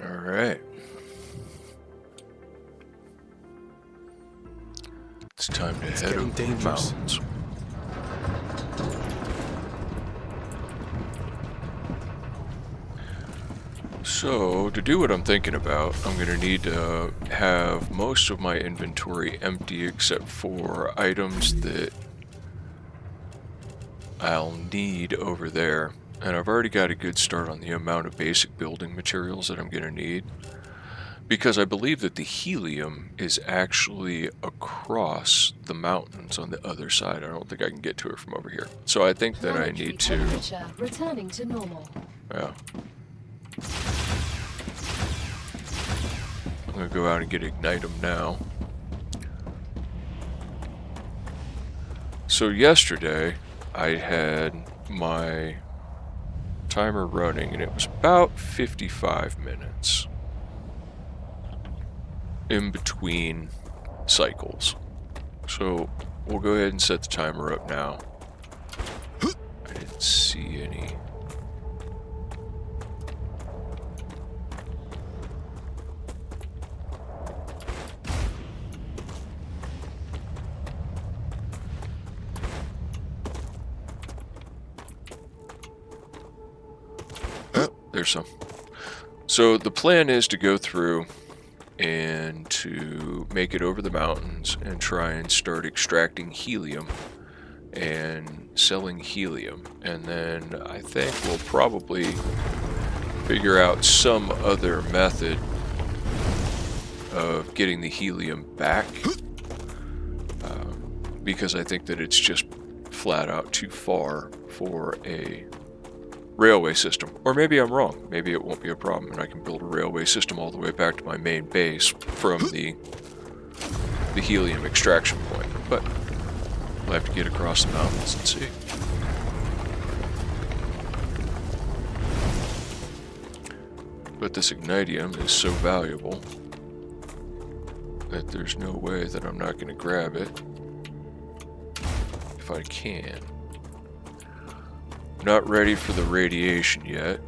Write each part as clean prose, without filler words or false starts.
Alright. It's time to head over the mountains. So, to do what I'm thinking about, I'm going to need to have most of my inventory empty except for items that I'll need over there. And I've already got a good start on the amount of basic building materials that I'm going to need. Because I believe that the helium is actually across the mountains on the other side. I don't think I can get to it from over here. So I think that I need to... returning to normal. Yeah. I'm going to go out and get Ignitium now. So yesterday, I had my timer running, and it was about 55 minutes in between cycles. So we'll go ahead and set the timer up now. I didn't see any. Oh, there's some. So the plan is to go through and to make it over the mountains and try and start extracting helium and selling helium. And then I think we'll probably figure out some other method of getting the helium back, because I think that it's just flat out too far for a railway system. Or maybe I'm wrong. Maybe it won't be a problem and I can build a railway system all the way back to my main base from the helium extraction point. But we'll have to get across the mountains and see. But this Ignitium is so valuable that there's no way that I'm not going to grab it if I can. Not ready for the radiation yet.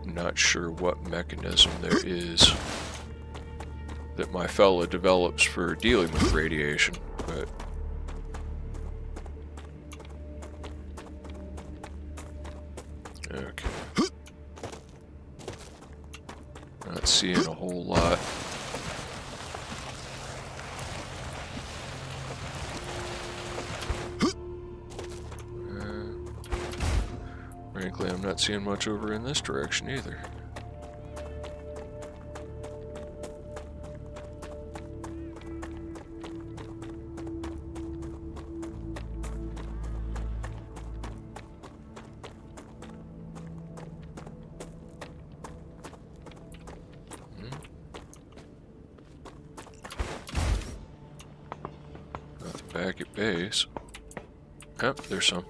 Not sure what mechanism there is that my fella develops for dealing with radiation, but okay. Not seeing a whole lot. Frankly, I'm not seeing much over in this direction either. Nothing back at base. Yep, there's some.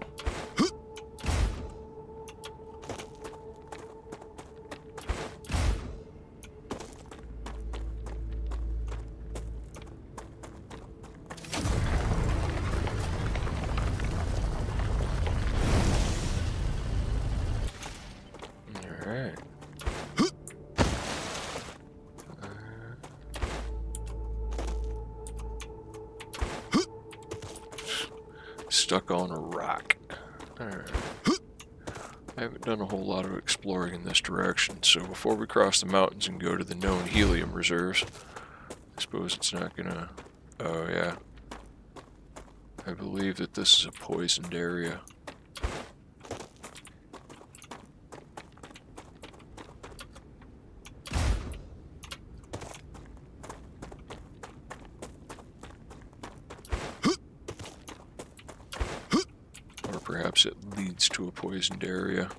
Stuck on a rock. Alright. I haven't done a whole lot of exploring in this direction, so before we cross the mountains and go to the known helium reserves, I suppose it's not gonna... Oh yeah. I believe that this is a poisoned area. Perhaps it leads to a poisoned area.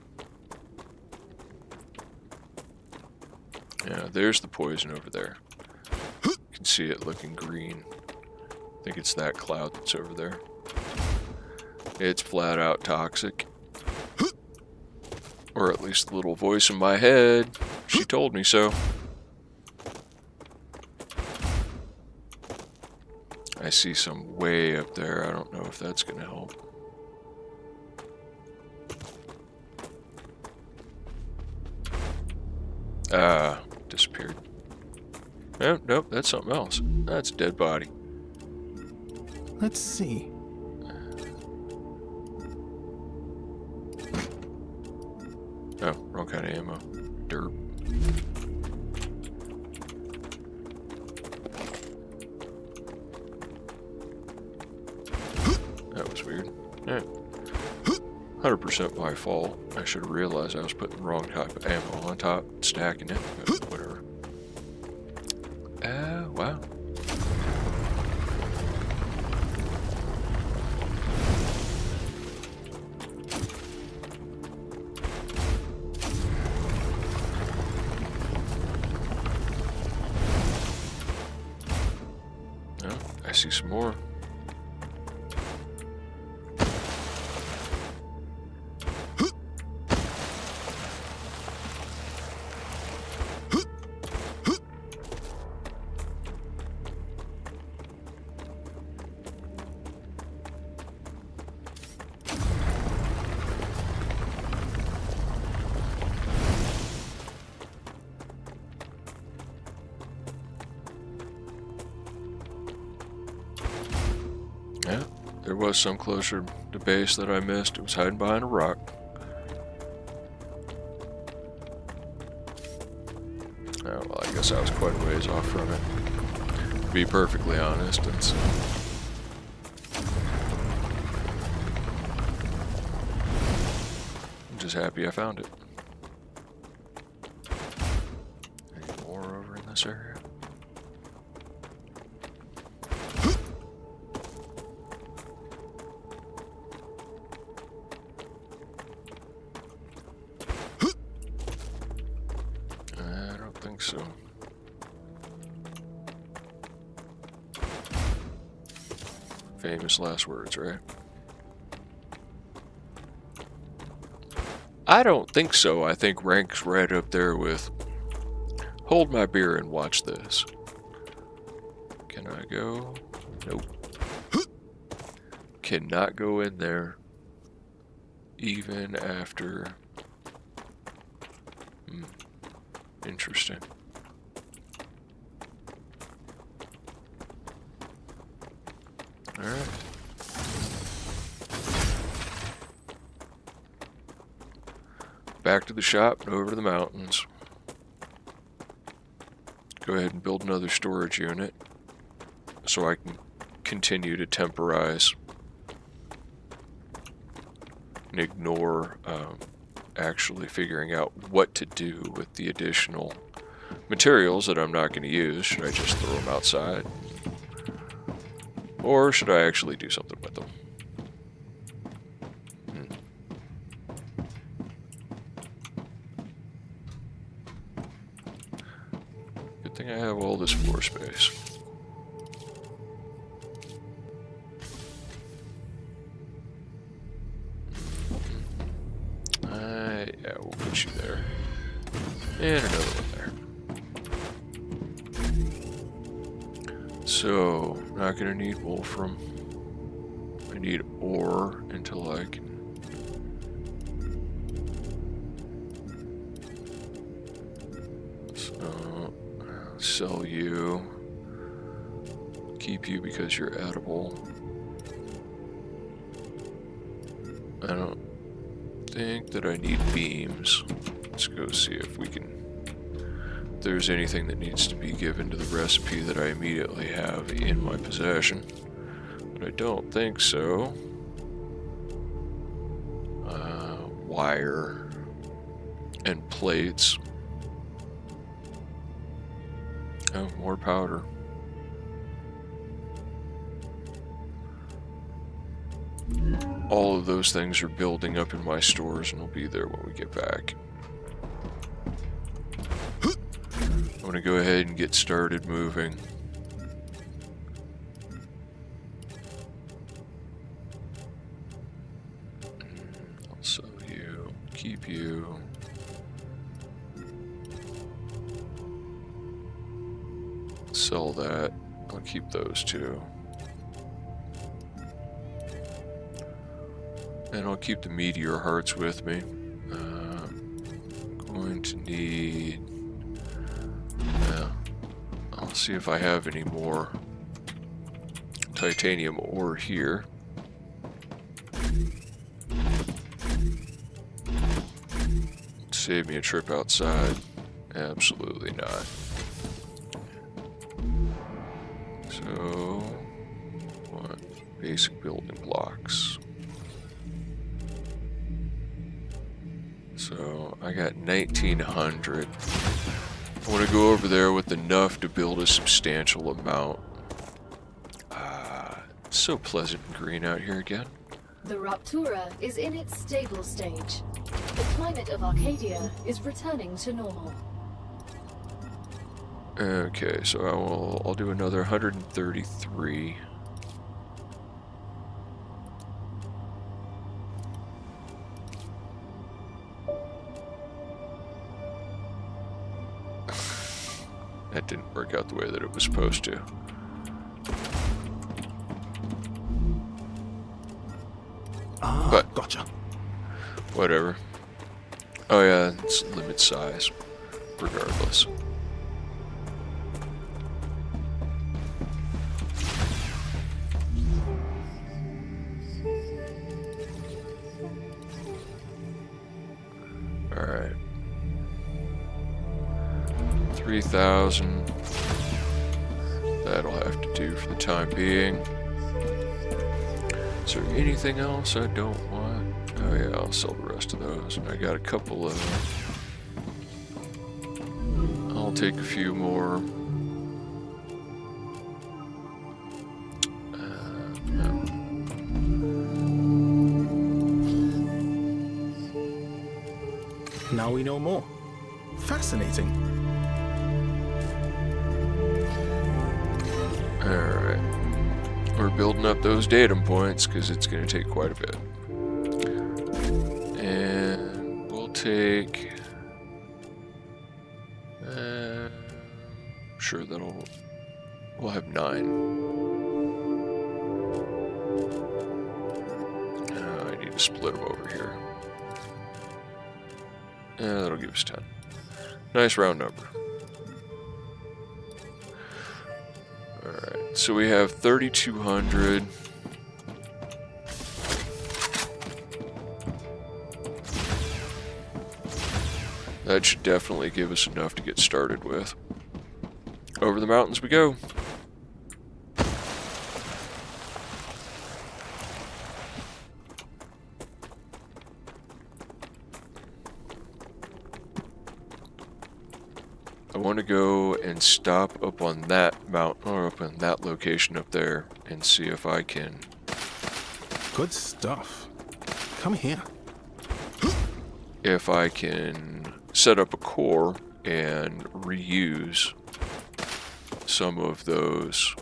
Yeah, there's the poison over there. You can see it looking green. I think it's that cloud that's over there. It's flat out toxic. Or at least the little voice in my head. She told me so. I see some way up there. I don't know if that's going to help. Ah, disappeared. Nope, nope, that's something else. That's a dead body. Let's see. Oh, wrong kind of ammo. Derp. That was weird. Yeah. 100% my fault. I should have realized I was putting the wrong type of ammo on top, stacking it, but whatever. Wow. Oh, I see some more. Yeah, there was some closer to base that I missed. It was hiding behind a rock. Oh, well, I guess I was quite a ways off from it. To be perfectly honest, I'm just happy I found it. Any more over in this area? I don't think so. Famous last words, right? I don't think so. I think ranks right up there with hold my beer and watch this. Can I go? Nope. Cannot go in there even after. Interesting. Alright. Back to the shop and over to the mountains. Go ahead and build another storage unit so I can continue to temporize and ignore actually figuring out what to do with the additional materials that I'm not going to use. Should I just throw them outside? Or should I actually do something with them? Good thing I have all this floor space. Yeah, we'll put you there. And another one there. So, not gonna need wolfram. I need ore until I can. So, sell you. Keep you because you're edible. I don't think that I need beams. Let's go see if we can. If there's anything that needs to be given to the recipe that I immediately have in my possession. But I don't think so. Wire and plates. Oh, more powder. All of those things are building up in my stores and will be there when we get back. I'm going to go ahead and get started moving. I'll sell you, keep you. Sell that. I'll keep those two. And I'll keep the meteor hearts with me. Going to need see if I have any more titanium ore here. Save me a trip outside. Absolutely not. So, what? Basic building blocks. So, I got 1900. I want to go over there with enough to build a substantial amount. So pleasant and green out here again. The Ruputure is in its stable stage. The climate of Arcadia is returning to normal. Okay, so I'll do another 133. That didn't work out the way that it was supposed to. But Gotcha. whatever. Oh yeah, it's limit size, regardless. Alright. 3,000. That'll have to do for the time being. Is there anything else I don't want? Oh yeah, I'll sell the rest of those. And I got a couple of... I'll take a few more. No. Now we know more. Fascinating. Alright. We're building up those datum points because it's going to take quite a bit. And we'll take... sure, we'll have 9. I need to split them over here. That'll give us 10. Nice round number. Alright, so we have 3,200. That should definitely give us enough to get started with. Over the mountains we go. I want to go and stop up on that mountain, or up on that location up there, and see if I can... Good stuff. Come here. If I can set up a core and reuse some of those...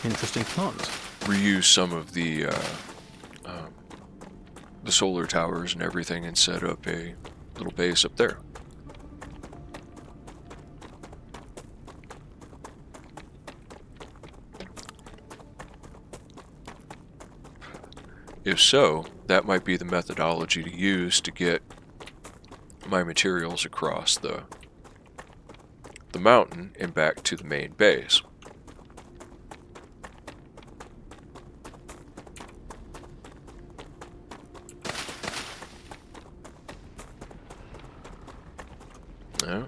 Interesting plant. Reuse some of the solar towers and everything and set up a little base up there. If so, that might be the methodology to use to get my materials across the mountain and back to the main base. No.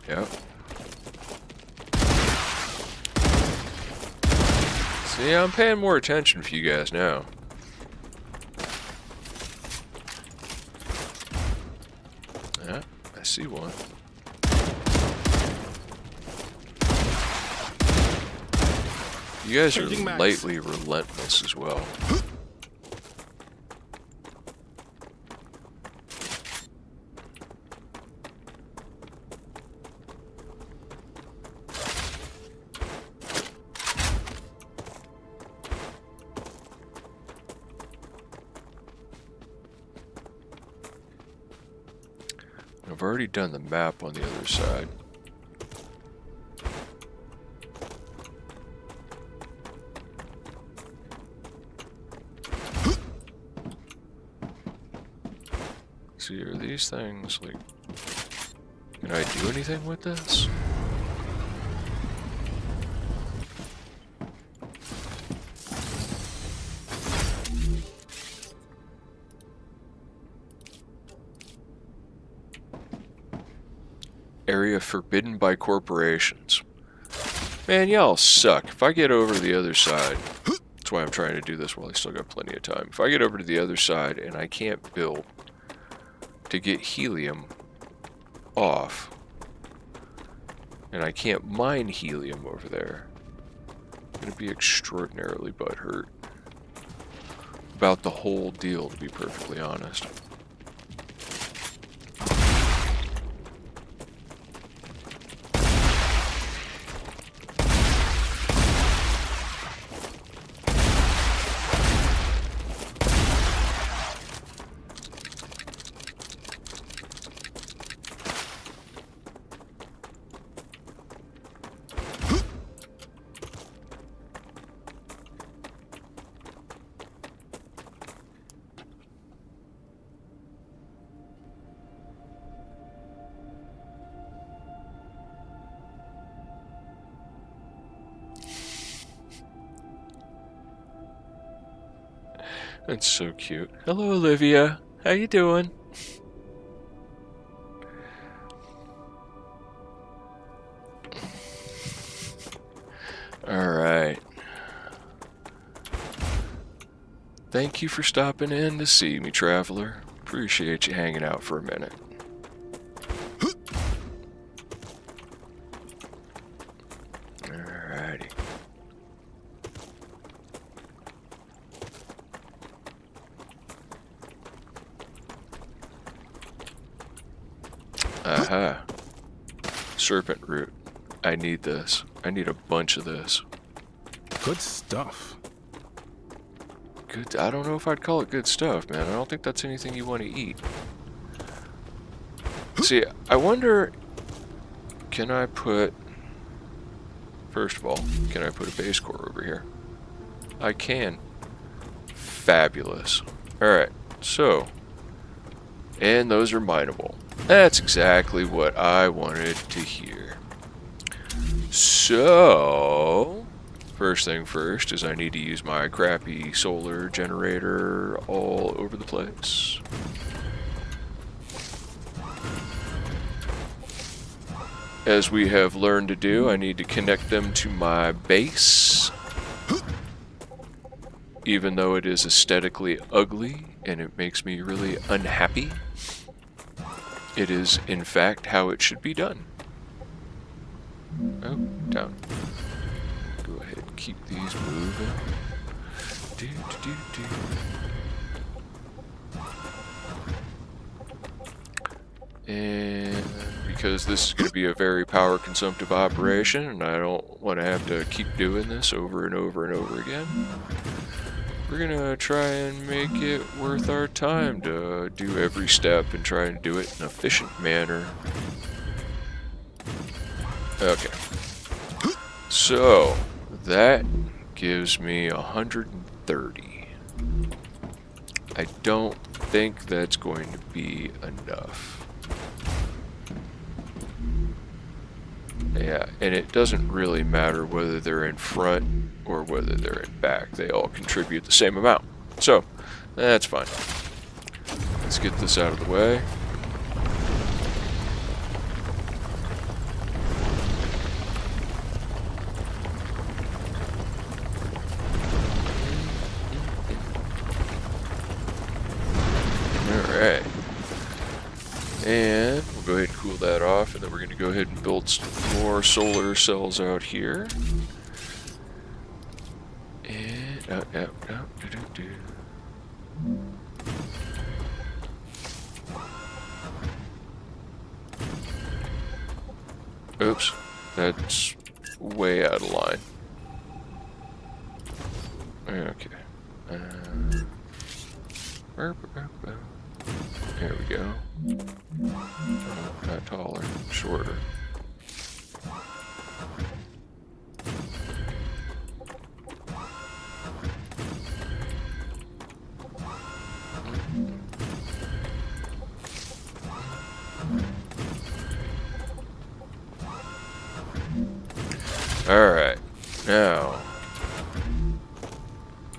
Yep. See, I'm paying more attention for you guys now. Yeah, I see one. You guys are Changing mags. lightly relentless as well. I've already done the map on the other side. see, are these things, like... Can I do anything with this? Area forbidden by corporations. Man, y'all suck. If I get over to the other side... That's why I'm trying to do this while I still got plenty of time. If I get over to the other side and I can't build to get helium off, and I can't mine helium over there, I'm going to be extraordinarily butthurt about the whole deal, to be perfectly honest. That's so cute. Hello, Olivia. How you doing? Alright. Thank you for stopping in to see me, traveler. Appreciate you hanging out for a minute. Alrighty. Aha. Serpent root. I need this. I need a bunch of this. Good stuff. Good. I don't know if I'd call it good stuff, man. I don't think that's anything you want to eat. See, I wonder... Can I put... First of all, can I put a base core over here? I can. Fabulous. Alright, so... And those are mineable. That's exactly what I wanted to hear. So... First thing first is I need to use my crappy solar generator all over the place. As we have learned to do, I need to connect them to my base. Even though it is aesthetically ugly and it makes me really unhappy, it is in fact how it should be done. Oh, down. Go ahead and keep these moving. Do, do, do, do. And because this is going to be a very power consumptive operation and I don't want to have to keep doing this over and over and over again, we're going to try and make it worth our time to do every step and try and do it in an efficient manner. Okay. So, that gives me 130. I don't think that's going to be enough. Yeah, and it doesn't really matter whether they're in front or whether they're in back. They all contribute the same amount. So, that's fine. Let's get this out of the way. Alright. And we'll go ahead and cool that off, and then we're going to go ahead and build some more solar cells out here. And oops, that's way out of line. Okay. There we go. Oh, not taller, shorter.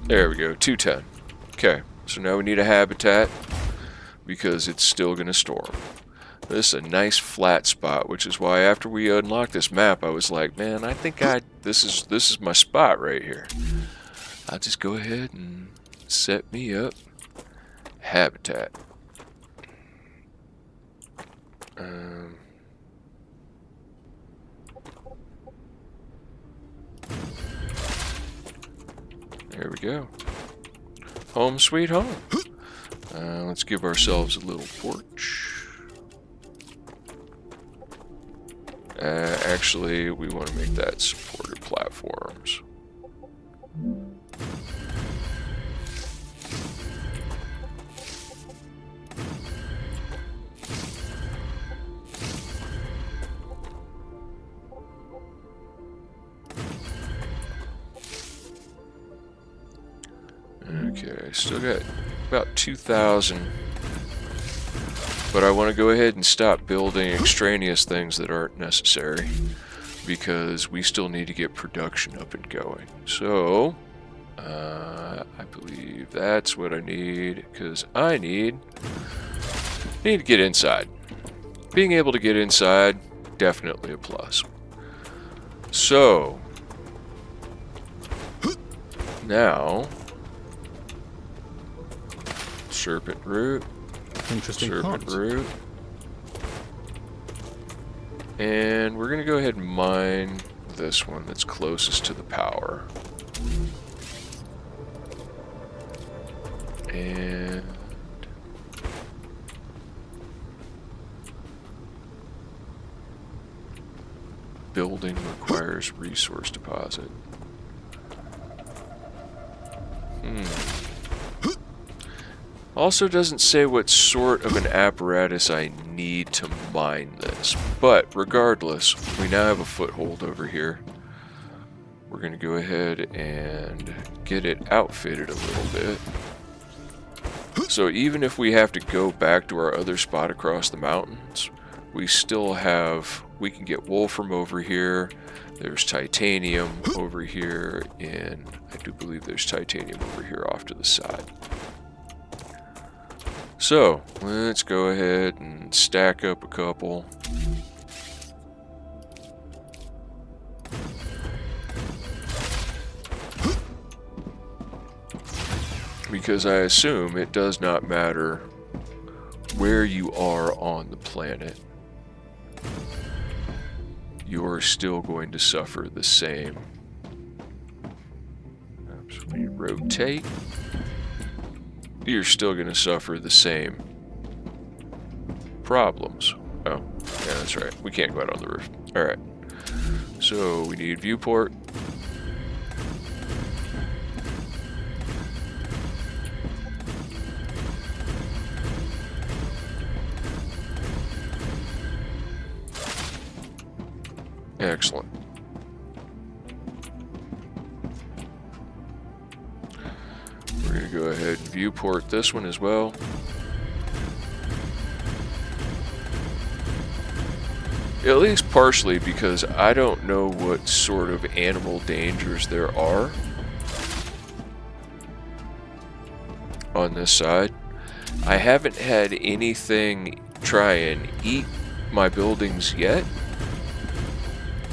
There we go, 210. Okay, so now we need a habitat because it's still going to storm. This is a nice flat spot, which is why after we unlocked this map, I was like, man, I think this is my spot right here. I'll just go ahead and set me up habitat. There we go. Home sweet home. Let's give ourselves a little porch. Actually, we want to make that supported platforms. Okay, still got about 2,000. But I want to go ahead and stop building extraneous things that aren't necessary, because we still need to get production up and going. So, I believe that's what I need, because I need to get inside. Being able to get inside, definitely a plus. So, now, serpent root. Interesting Serpent plot. root. And we're going to go ahead and mine this one that's closest to the power. And building requires resource deposit. Also doesn't say what sort of an apparatus I need to mine this, but regardless, we now have a foothold over here. We're going to go ahead and get it outfitted a little bit. So even if we have to go back to our other spot across the mountains, we still have, we can get wool from over here. There's titanium over here, and I do believe there's titanium over here off to the side. So, let's go ahead and stack up a couple. Because I assume it does not matter where you are on the planet. You're still going to suffer the same. Absolutely rotate. You're still going to suffer the same problems. Oh, yeah, that's right. We can't go out on the roof. Alright. So, we need viewport. Excellent. We're going to go ahead and viewport this one as well. At least partially, because I don't know what sort of animal dangers there are on this side. I haven't had anything try and eat my buildings yet,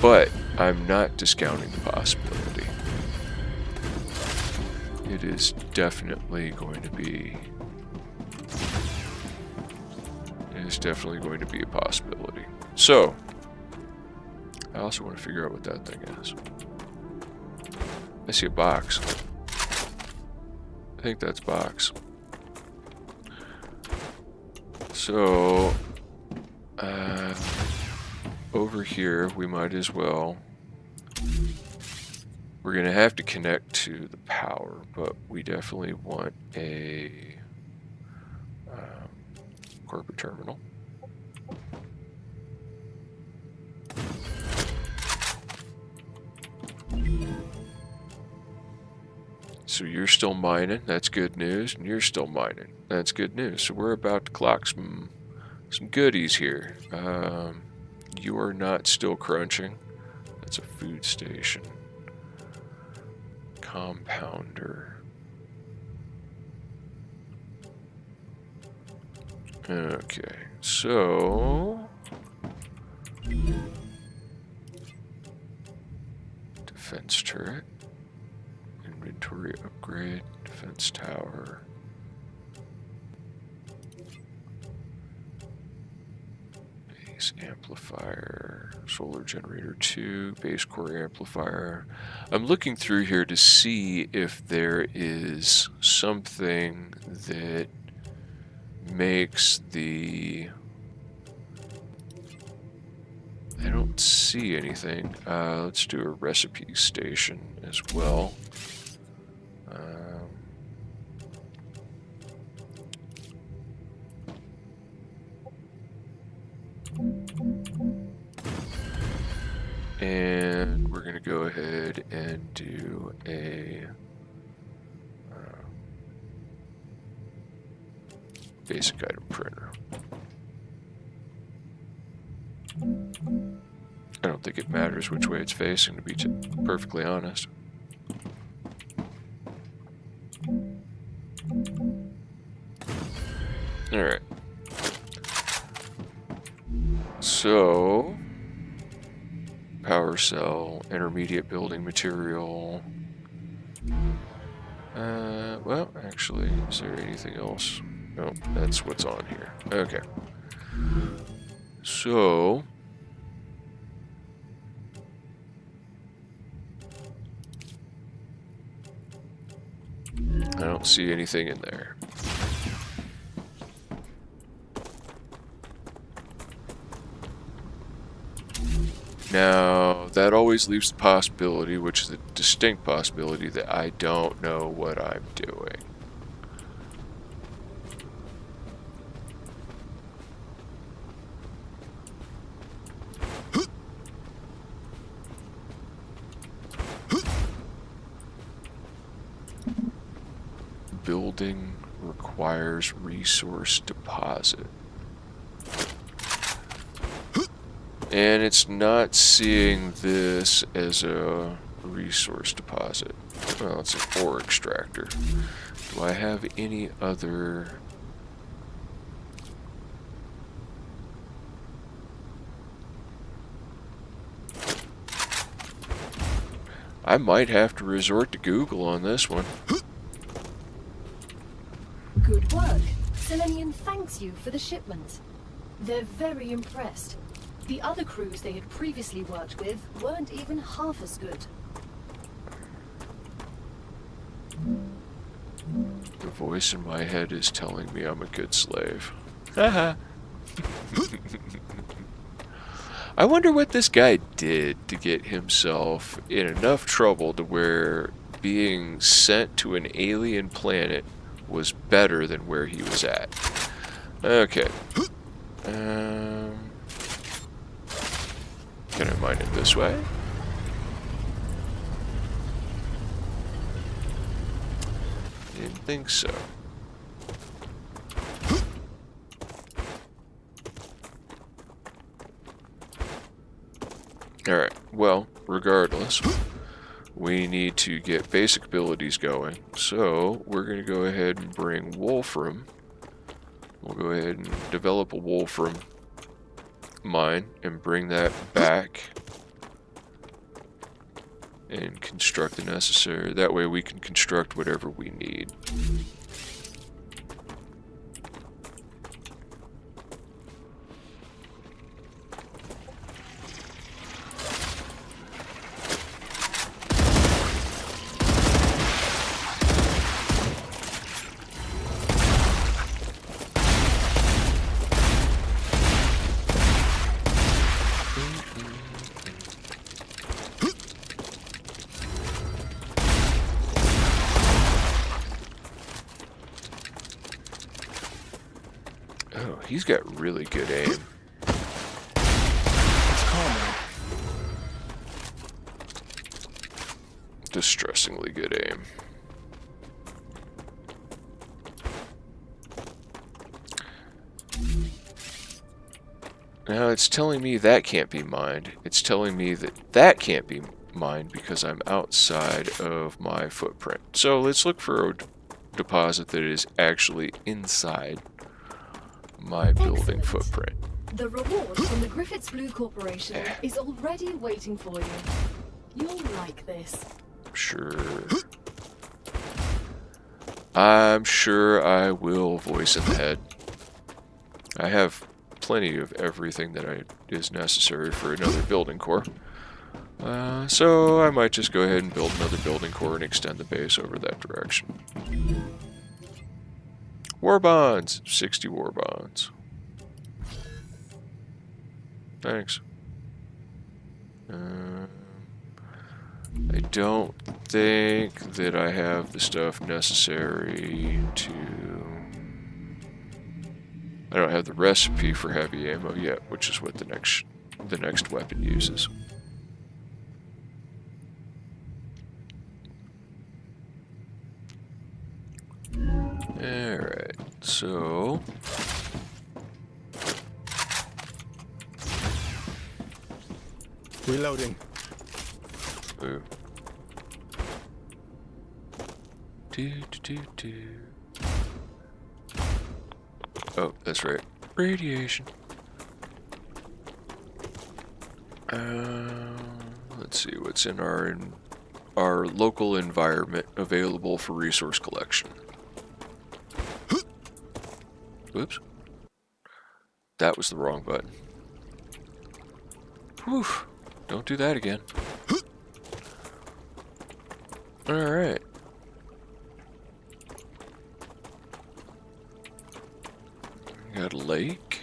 but I'm not discounting the possibility. It is definitely going to be... It is definitely going to be a possibility. So, I also want to figure out what that thing is. I see a box. I think that's box. So, over here, we might as well. We're going to have to connect to the power, but we definitely want a corporate terminal. So you're still mining, that's good news, and you're still mining, that's good news. So we're about to clock some goodies here. You are not still crunching. That's a food station. Compounder. Okay, so defense turret, inventory upgrade, defense tower. Base amplifier, solar generator 2, base core amplifier. I'm looking through here to see if there is something that makes the... I don't see anything. Let's do a recipe station as well. And we're going to go ahead and do a basic item printer. I don't think it matters which way it's facing, to be perfectly honest. Alright. So, power cell, intermediate building material. Well, actually, is there anything else? No, that's what's on here. Okay. So, I don't see anything in there. Now, that always leaves the possibility, which is a distinct possibility, that I don't know what I'm doing. Building requires resource deposit. And it's not seeing this as a resource deposit. Well, it's an ore extractor. Do I have any other... I might have to resort to Google on this one. Good work. Selenium thanks you for the shipment. They're very impressed. The other crews they had previously worked with weren't even half as good. The voice in my head is telling me I'm a good slave. Haha. I wonder what this guy did to get himself in enough trouble to where being sent to an alien planet was better than where he was at. Okay. Can I mine it this way? Didn't think so. Alright, well, regardless, we need to get basic abilities going. So, we're going to go ahead and bring Wolfram. We'll go ahead and develop a Wolfram mine and bring that back and construct the necessary. That way we can construct whatever we need. Oh, he's got really good aim. Distressingly good aim. Now it's telling me that can't be mined. It's telling me that that can't be mined because I'm outside of my footprint. So let's look for a deposit that is actually inside my building Excellent. footprint. The reward from the Griffiths Blue Corporation is already waiting for you. You'll like this. Sure. I'm sure I will voice in the head. I have plenty of everything that is necessary for another building core. So I might just go ahead and build another building core and extend the base over that direction. War bonds! 60 war bonds. Thanks. I don't think that I have the stuff necessary to... I don't have the recipe for heavy ammo yet, which is what the next weapon uses. Alright, so... Reloading. Ooh. Oh, that's right. Radiation. Let's see what's in our local environment available for resource collection. Whoops. That was the wrong button. Whew. Don't do that again. Alright. Got a lake.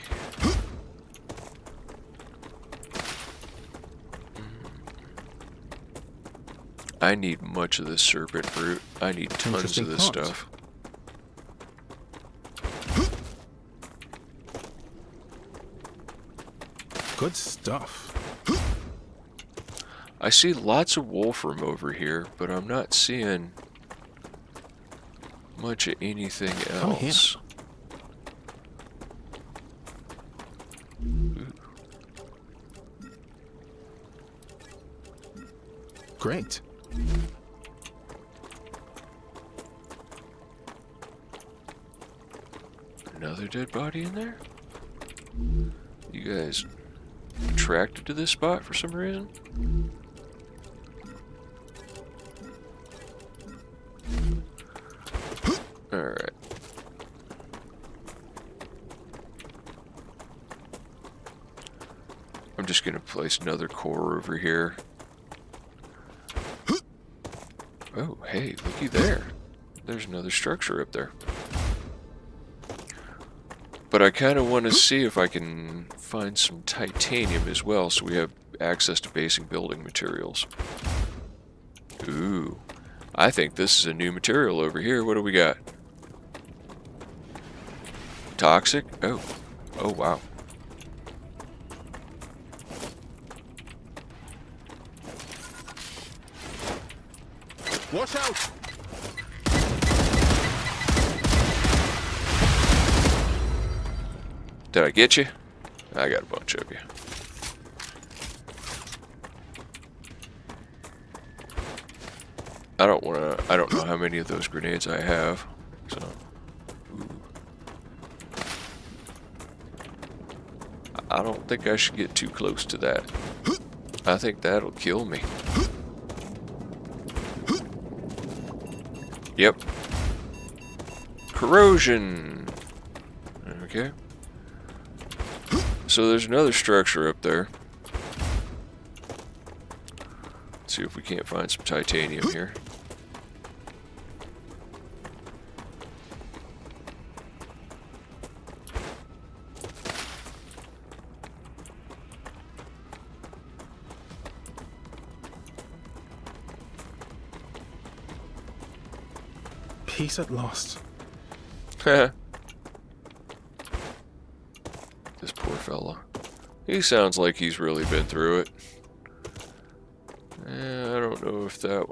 I need much of this serpent root. I need tons of this stuff. Good stuff. I see lots of wolfram over here, but I'm not seeing much of anything else. Great. Another dead body in there? You guys attracted to this spot for some reason? Alright. I'm just gonna place another core over here. Oh, hey, looky there. There's another structure up there. But I kind of want to see if I can find some titanium as well, so we have access to basic building materials. Ooh. I think this is a new material over here. What do we got? Toxic? Oh. Oh, wow. Watch out! Did I get you? I got a bunch of you. I don't know how many of those grenades I have, so. Ooh. I don't think I should get too close to that. I think that'll kill me. Yep. Corrosion. Okay. So there's another structure up there. Let's see if we can't find some titanium here. Peace at last. This poor fella. He sounds like he's really been through it. I don't know if that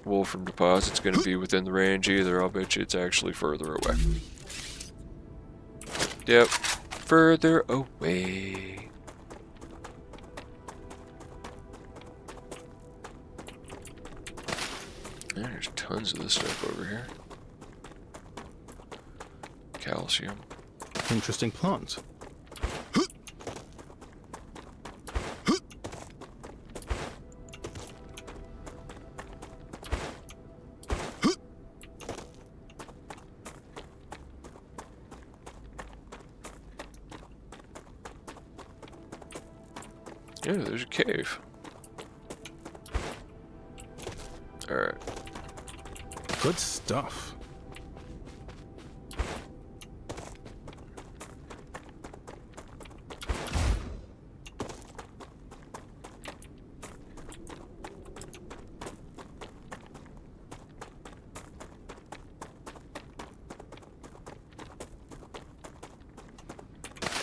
wolfram deposit's going to be within the range either. I'll bet you it's actually further away. Yep, further away. There's tons of this stuff over here. Calcium. Interesting plant. Yeah, there's a cave. Alright. Good stuff.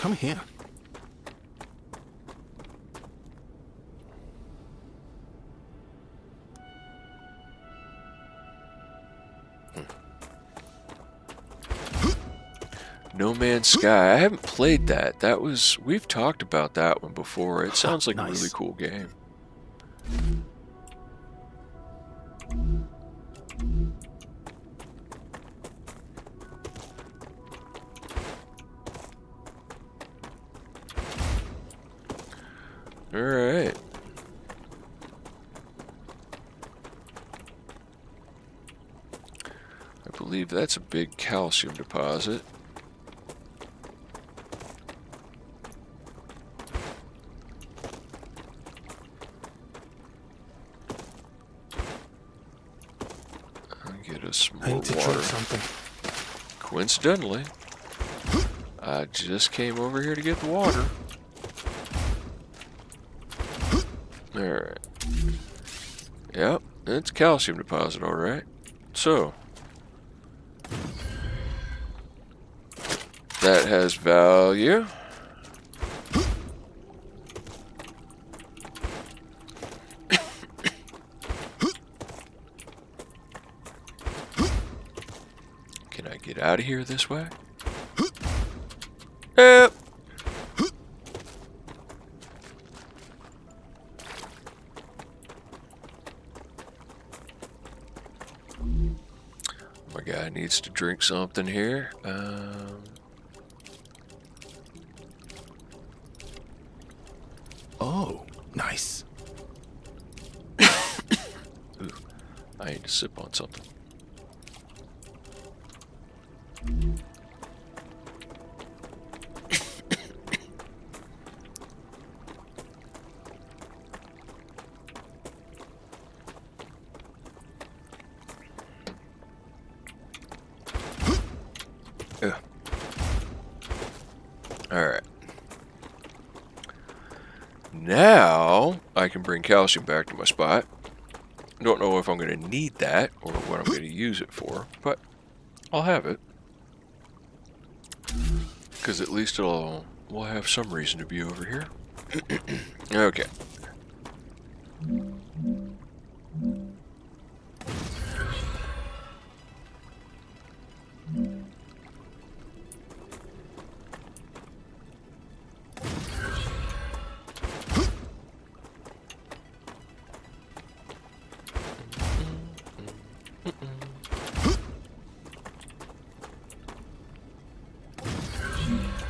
Come here. No Man's Sky. I haven't played that. We've talked about that one before. It sounds like a Nice. really cool game. Alright. I believe that's a big calcium deposit. I'll get us some I more need to water. drink something. Coincidentally, I just came over here to get the water. Alright. Yep, it's a calcium deposit, alright. So, that has value. Can I get out of here this way? Yep. My guy needs to drink something here. Oh, nice. Ooh, I need to sip on something. Alright. Now, I can bring calcium back to my spot. Don't know if I'm going to need that or what I'm going to use it for, but I'll have it. Because at least we'll have some reason to be over here. Okay.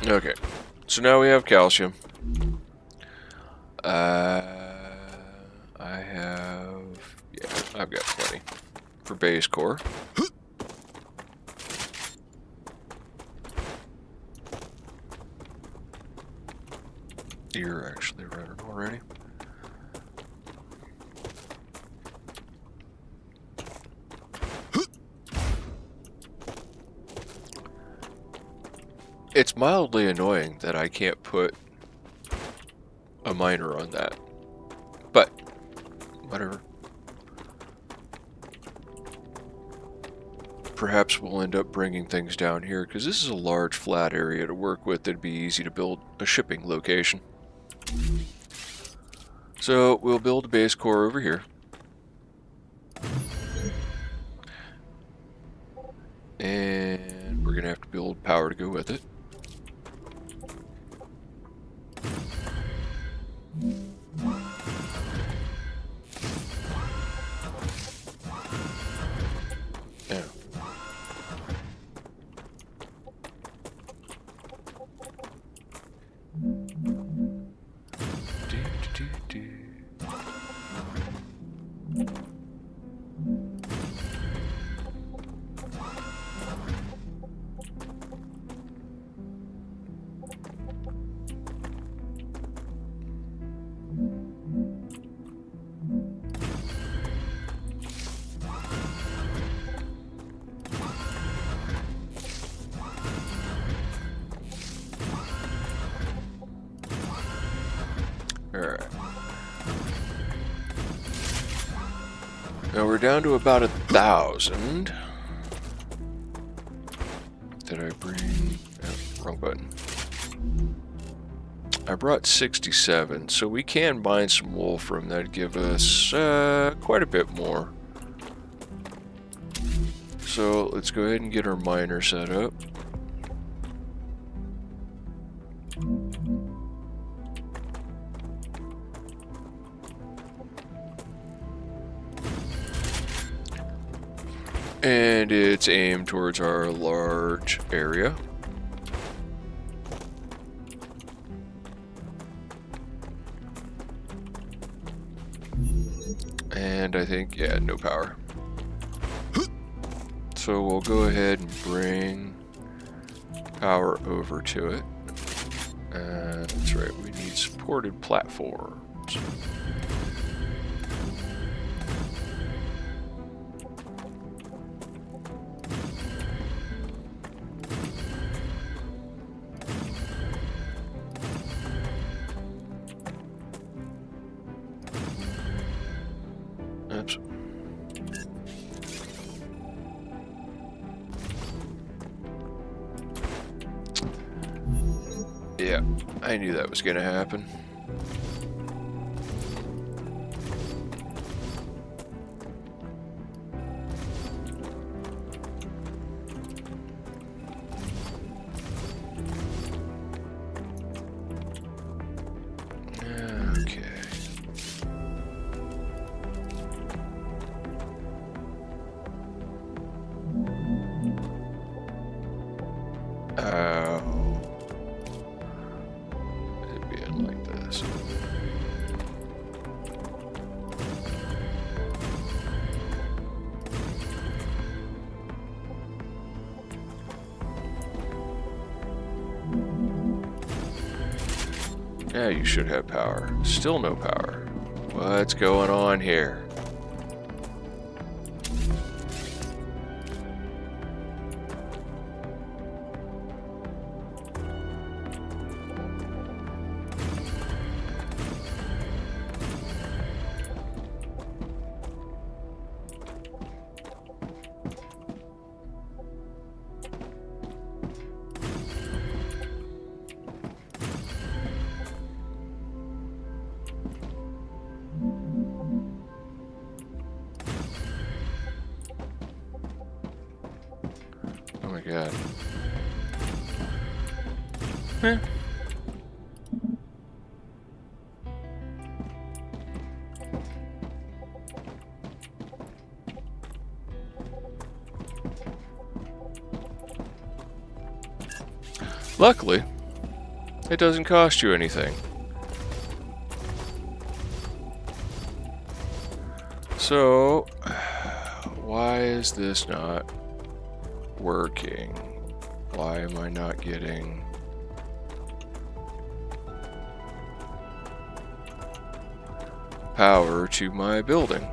Okay, so now we have calcium. I've got plenty for base core. You're actually running already. It's mildly annoying that I can't put a miner on that, but whatever. Perhaps we'll end up bringing things down here because this is a large flat area to work with. It'd be easy to build a shipping location. So we'll build a base core over here. And we're going to have to build power to go with it. we're down to about 1,000. Did I bring... Oh, wrong button. I brought 67, so we can mine some wolfram. That'd give us quite a bit more. So let's go ahead and get our miner set up. And it's aimed towards our large area. And I think, yeah, no power. So we'll go ahead and bring power over to it. That's right, we need supported platforms. Oops. Yeah, I knew that was gonna happen. Okay. It being like this. Yeah, you should have power. Still no power. What's going on here? Oh my god. Eh. Luckily, it doesn't cost you anything. So, why is this not working? Why am I not getting power to my building?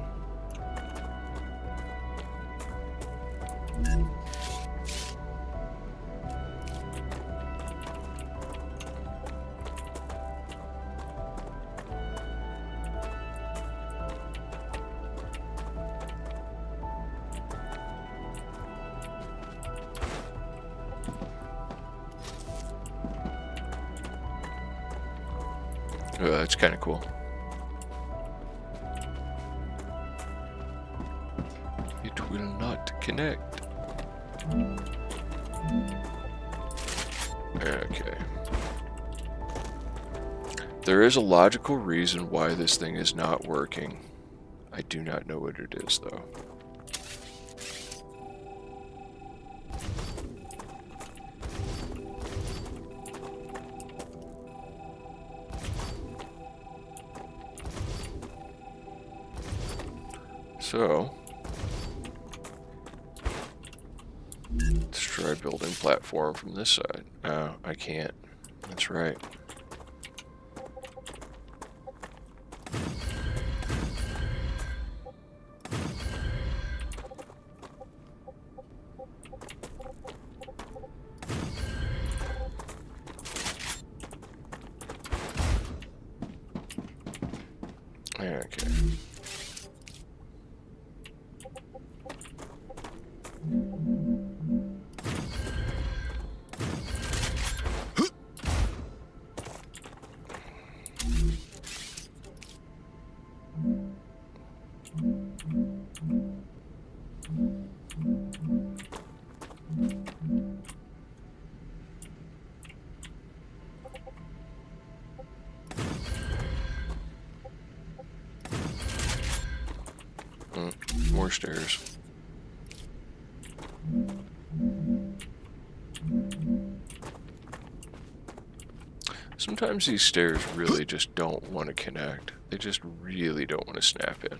Oh, that's kind of cool. It will not connect. Okay. There is a logical reason why this thing is not working. I do not know what it is, though. So, let's try building platform from this side. Oh, I can't. That's right. Okay. stairs. Sometimes these stairs really just don't want to connect. They just really don't want to snap in.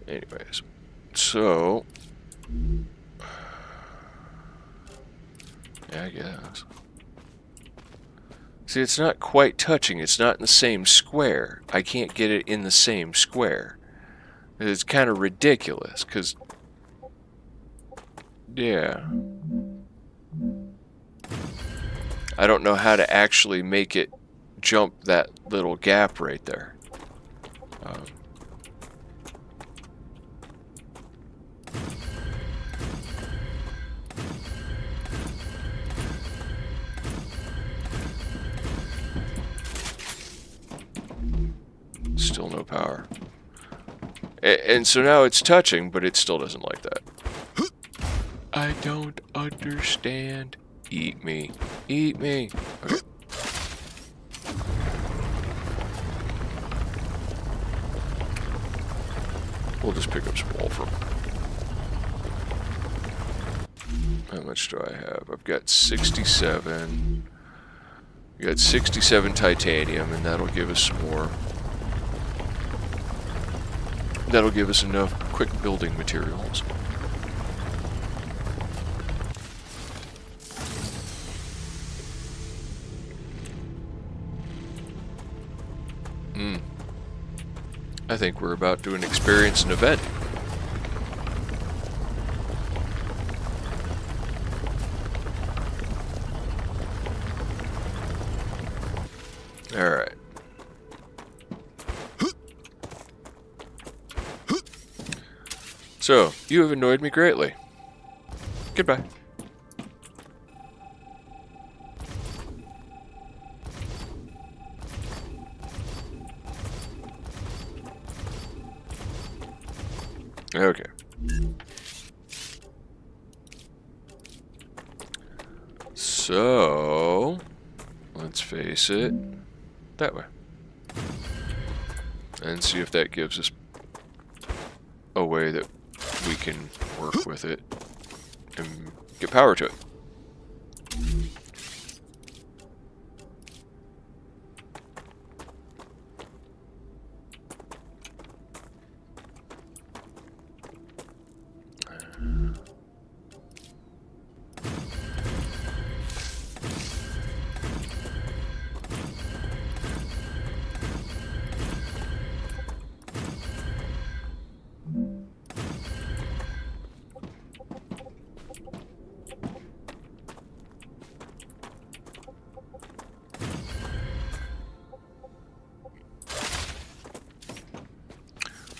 Anyways, so yeah, I guess. See, it's not quite touching. It's not in the same square. I can't get it in the same square. It's kind of ridiculous, because yeah, I don't know how to actually make it jump that little gap right there. Still no power. And so now it's touching, but it still doesn't like that. I don't understand. Eat me. Eat me. Okay. We'll just pick up some Wolfram. How much do I have? I've got 67. We got 67 titanium, and that'll give us some more. That'll give us enough quick building materials. I think we're about to experience an event. Alright. So, you have annoyed me greatly. Goodbye. Okay. So, let's face it that way. And see if that gives us a way that we can work with it and get power to it.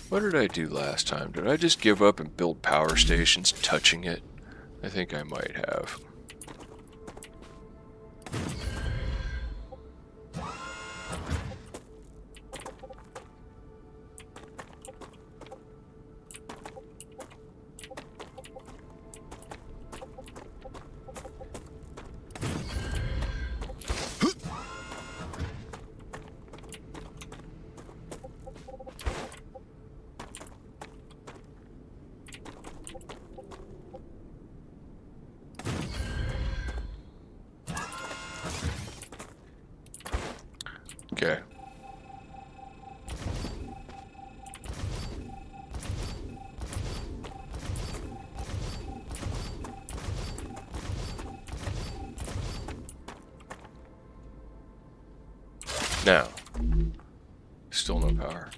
What did I do last time? Did I just give up and build power stations touching it? I think I might have. Okay. Now, still no power.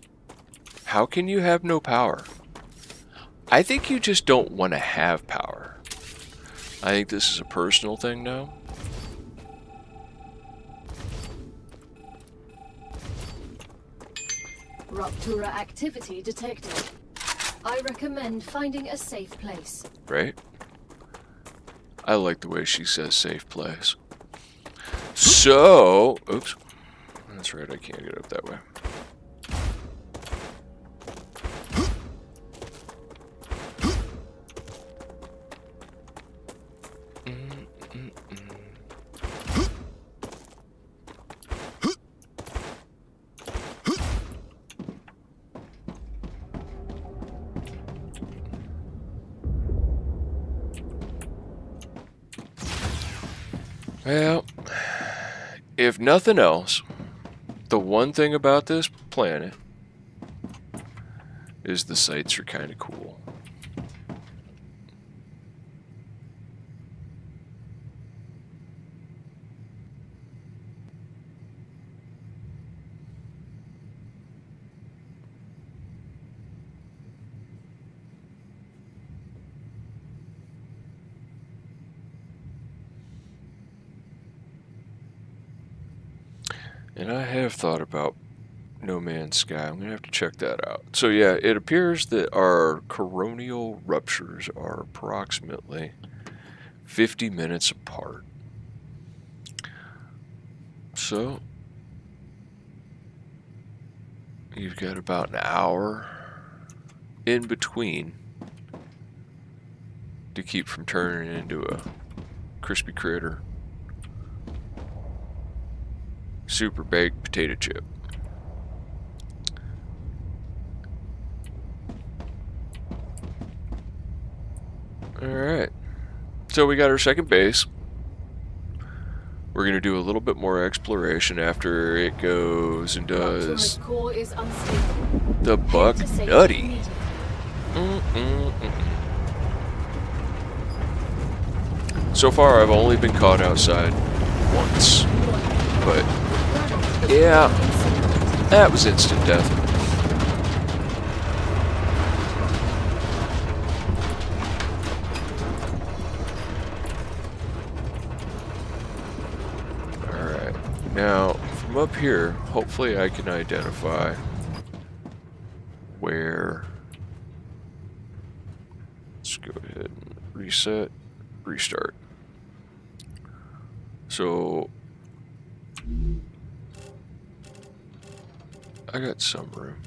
How can you have no power? I think you just don't want to have power. I think this is a personal thing now. Ruputure activity detected. I recommend finding a safe place. Right? I like the way she says safe place. So, oops. That's right, I can't get up that way. Well, if nothing else, the one thing about this planet is the sights are kind of cool. And I have thought about No Man's Sky. I'm going to have to check that out. So yeah, it appears that our coronal ruptures are approximately 50 minutes apart. So you've got about an hour in between to keep from turning into a crispy critter. Super baked potato chip. Alright. So we got our second base. We're going to do a little bit more exploration after it goes and does Core is unstable. the buck Head to safety nutty. immediately. So far I've only been caught outside once. But yeah, that was instant death. Alright, now from up here, hopefully I can identify where. Let's go ahead and reset, restart. So I got some room.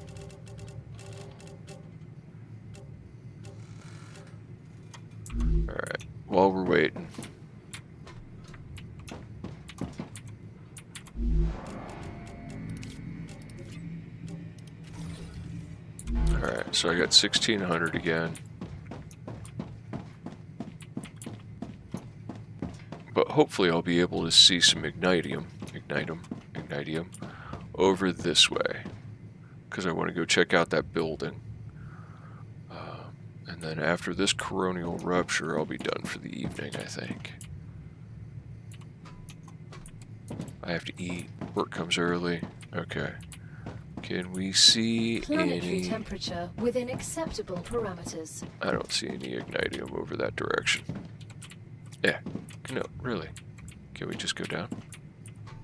Alright, while we're waiting. Alright, so I got 1600 again. But hopefully I'll be able to see some ignitium over this way. Because I want to go check out that building. And then after this coronal rupture, I'll be done for the evening, I think. I have to eat. Work comes early. Okay. Can we see Planetary any... temperature within acceptable parameters. I don't see any ignitium over that direction. Yeah. No, really. Can we just go down?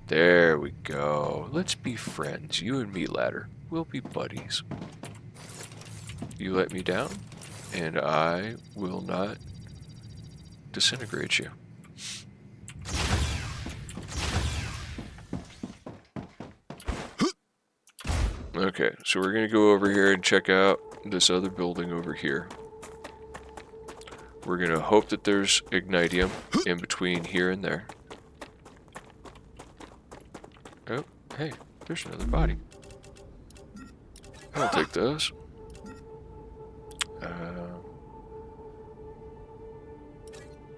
There we go. Let's be friends. You and me, ladder. We'll be buddies. You let me down, and I will not disintegrate you. Okay, so we're going to go over here and check out this other building over here. We're going to hope that there's ignitium in between here and there. Oh, hey, there's another body. I'll take those.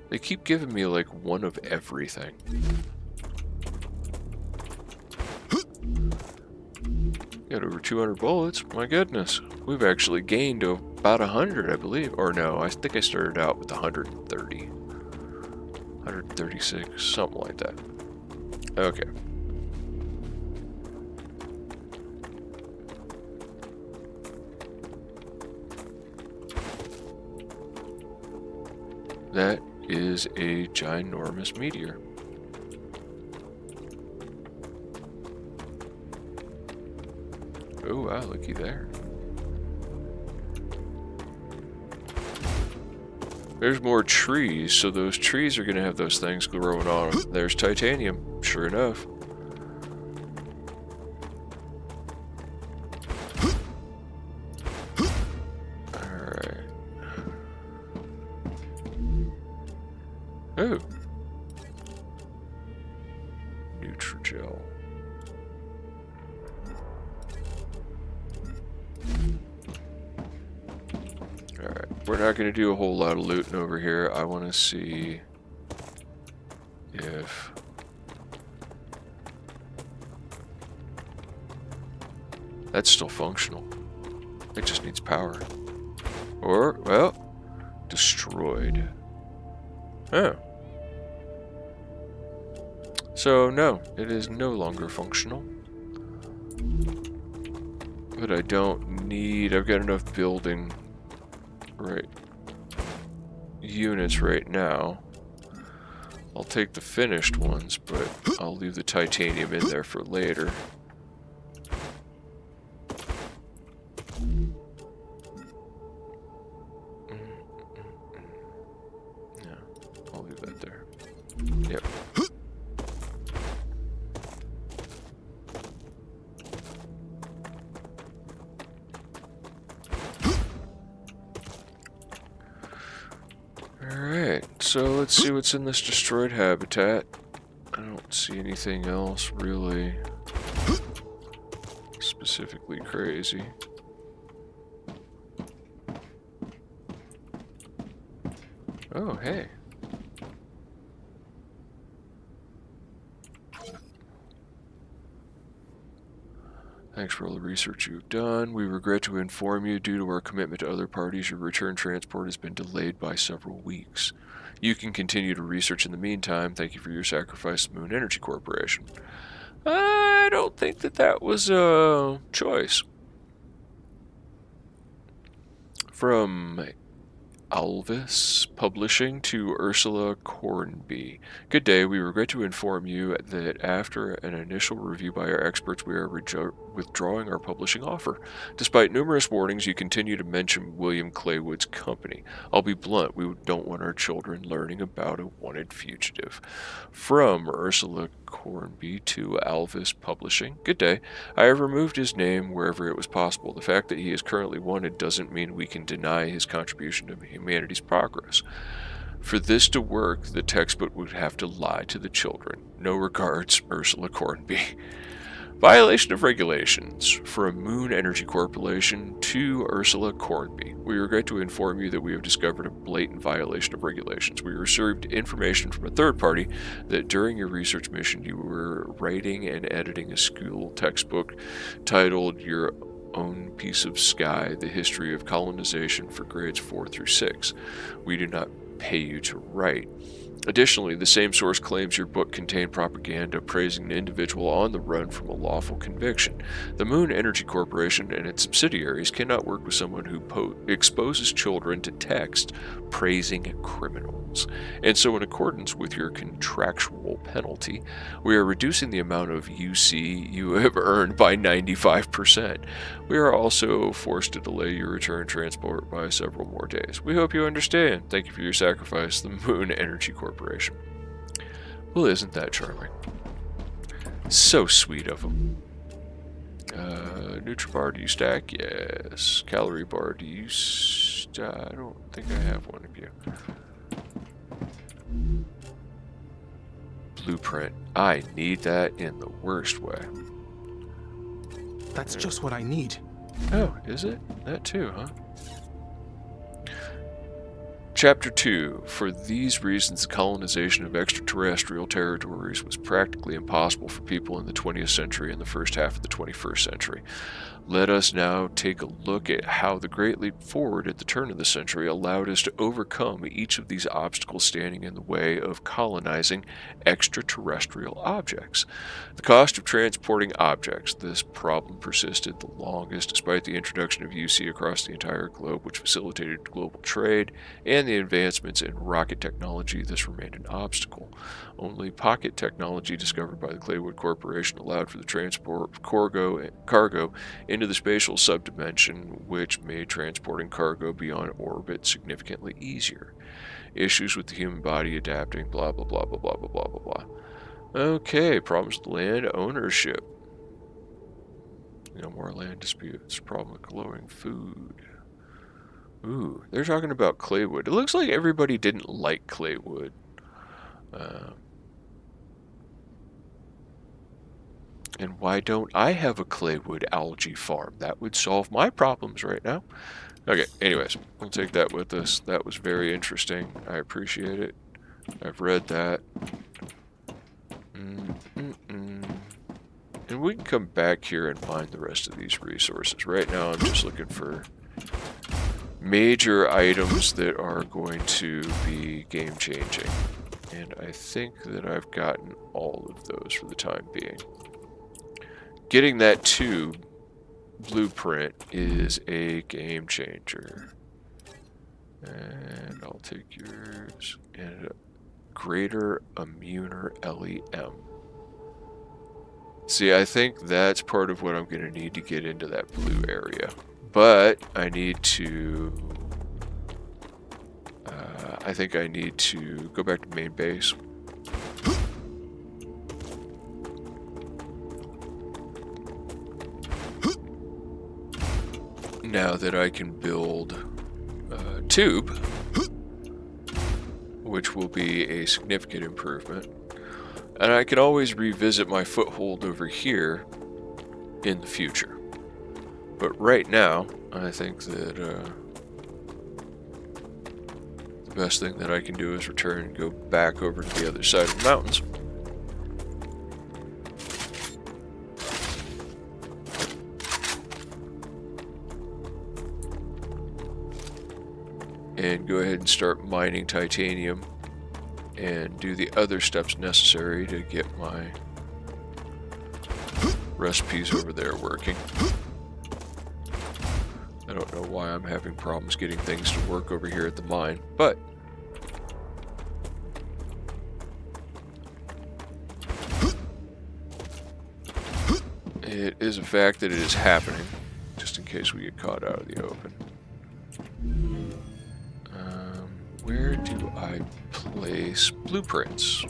They keep giving me like one of everything. Got over 200 bullets. My goodness. We've actually gained about 100, I believe. Or no, I think I started out with 130. 136, something like that. Okay. That is a ginormous meteor. Oh, wow, looky there. There's more trees, so those trees are going to have those things growing on them. There's titanium, sure enough. Alright. Oh. Nutrigel. Alright, we're not going to do a whole lot of looting over here. I want to see if That's still functional. It just needs power. Or, well, destroyed. Oh. So, no, it is no longer functional. But I don't need... I've got enough building units right now. I'll take the finished ones, but I'll leave the titanium in there for later. Yeah, I'll leave that there. Yep. Alright, so let's see what's in this destroyed habitat. I don't see anything else really specifically crazy. Oh, hey. Thanks for all the research you've done. We regret to inform you, due to our commitment to other parties, your return transport has been delayed by several weeks. You can continue to research in the meantime. Thank you for your sacrifice, Moon Energy Corporation. I don't think that was a choice. From Alvis Publishing to Ursula Cornby. Good day. We regret to inform you that after an initial review by our experts, we are withdrawing our publishing offer. Despite numerous warnings, you continue to mention William Claywood's company. I'll be blunt, we don't want our children learning about a wanted fugitive. From Ursula Cornby to Alvis Publishing. Good day. I have removed his name wherever it was possible. The fact that he is currently wanted doesn't mean we can deny his contribution to humanity's progress. For this to work, the textbook would have to lie to the children. No regards, Ursula Cornby. Violation of regulations. From Moon Energy Corporation to Ursula Cornby. We regret to inform you that we have discovered a blatant violation of regulations. We received information from a third party that during your research mission you were writing and editing a school textbook titled Your Own Piece of Sky, The History of Colonization for grades 4 through 6. We do not pay you to write. Additionally, the same source claims your book contained propaganda praising an individual on the run from a lawful conviction. The Moon Energy Corporation and its subsidiaries cannot work with someone who exposes children to text praising criminals. And so in accordance with your contractual penalty, we are reducing the amount of UC you have earned by 95%. We are also forced to delay your return transport by several more days. We hope you understand. Thank you for your sacrifice, the Moon Energy Corporation. Well, isn't that charming? So sweet of them. Nutribar, do you stack? Yes. Calorie bar, do you I don't think I have one of you. Blueprint. I need that in the worst way. That's just what I need. Oh, is it? That too, huh? Chapter 2. For these reasons, the colonization of extraterrestrial territories was practically impossible for people in the 20th century and the first half of the 21st century. Let us now take a look at how the Great Leap Forward at the turn of the century allowed us to overcome each of these obstacles standing in the way of colonizing extraterrestrial objects. The cost of transporting objects. This problem persisted the longest despite the introduction of UC across the entire globe, which facilitated global trade, and the advancements in rocket technology. This remained an obstacle. Only pocket technology discovered by the Claywood Corporation allowed for the transport of cargo into the spatial subdimension, which made transporting cargo beyond orbit significantly easier. Issues with the human body adapting, blah, blah, blah, blah, blah, blah, blah, blah, blah. Okay, problems with land ownership. No more land disputes. Problem with glowing food. Ooh, they're talking about Claywood. It looks like everybody didn't like Claywood. And why don't I have a Claywood algae farm? That would solve my problems right now. Okay, anyways, we'll take that with us. That was very interesting. I appreciate it. I've read that. And we can come back here and mine the rest of these resources. Right now I'm just looking for major items that are going to be game changing. And I think that I've gotten all of those for the time being. Getting that tube blueprint is a game changer. And I'll take yours. And a greater immuner LEM. See, I think that's part of what I'm going to need to get into that blue area. But I need to... I think I need to go back to main base. Now that I can build a tube, which will be a significant improvement. And I can always revisit my foothold over here in the future. But right now, I think that the best thing that I can do is return and go back over to the other side of the mountains. And go ahead and start mining titanium and do the other steps necessary to get my recipes over there working. I don't know why I'm having problems getting things to work over here at the mine, but it is a fact that it is happening, just in case we get caught out of the open. Where do I place blueprints?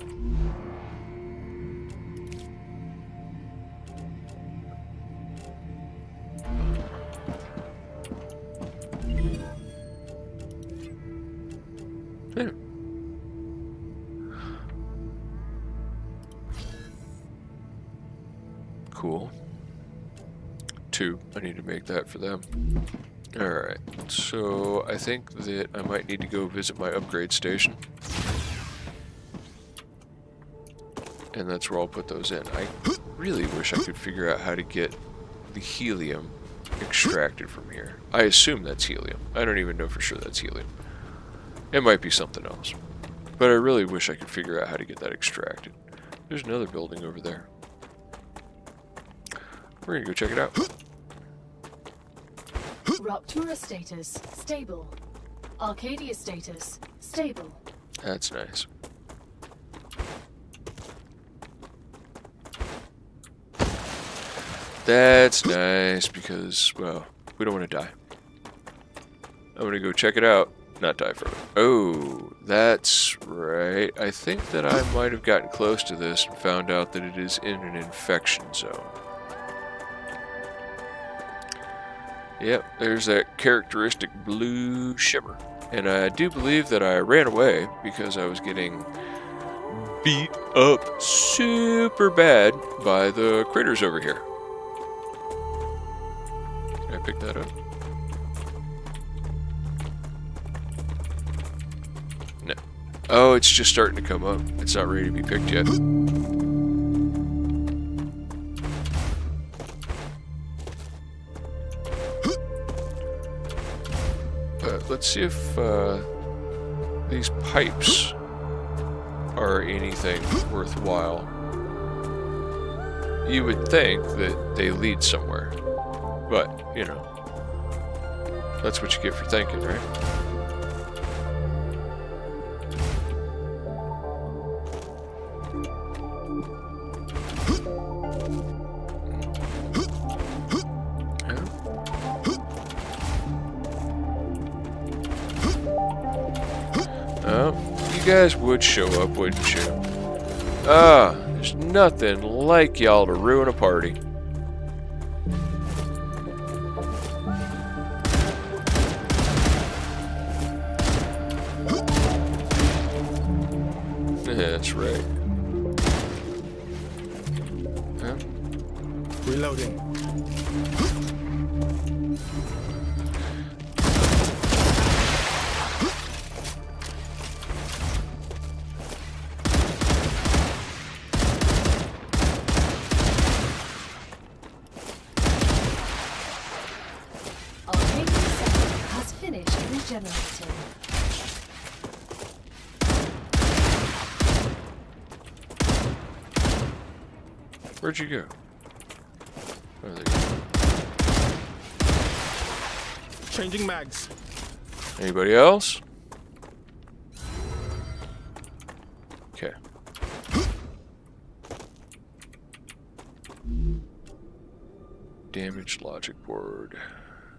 Yeah. Cool. 2. I need to make that for them. Alright, so I think that I might need to go visit my upgrade station. And that's where I'll put those in. I really wish I could figure out how to get the helium extracted from here. I assume that's helium. I don't even know for sure that's helium. It might be something else. But I really wish I could figure out how to get that extracted. There's another building over there. We're gonna go check it out. Ruputure status, stable. Arcadia status, stable. That's nice. That's nice because, well, we don't want to die. I'm going to go check it out, not die from it. Oh, that's right. I think that I might have gotten close to this and found out that it is in an infection zone. Yep, there's that characteristic blue shimmer. And I do believe that I ran away because I was getting beat up super bad by the critters over here. Can I pick that up? No. Oh, it's just starting to come up. It's not ready to be picked yet. Let's see if these pipes are anything worthwhile. You would think that they lead somewhere, but, you know, that's what you get for thinking, right? You guys would show up, wouldn't you? There's nothing like y'all to ruin a party. That's right. Huh? Reloading. regenerating. Where'd you go? Oh, there you go. Changing mags. Anybody else? Okay. Damaged logic board.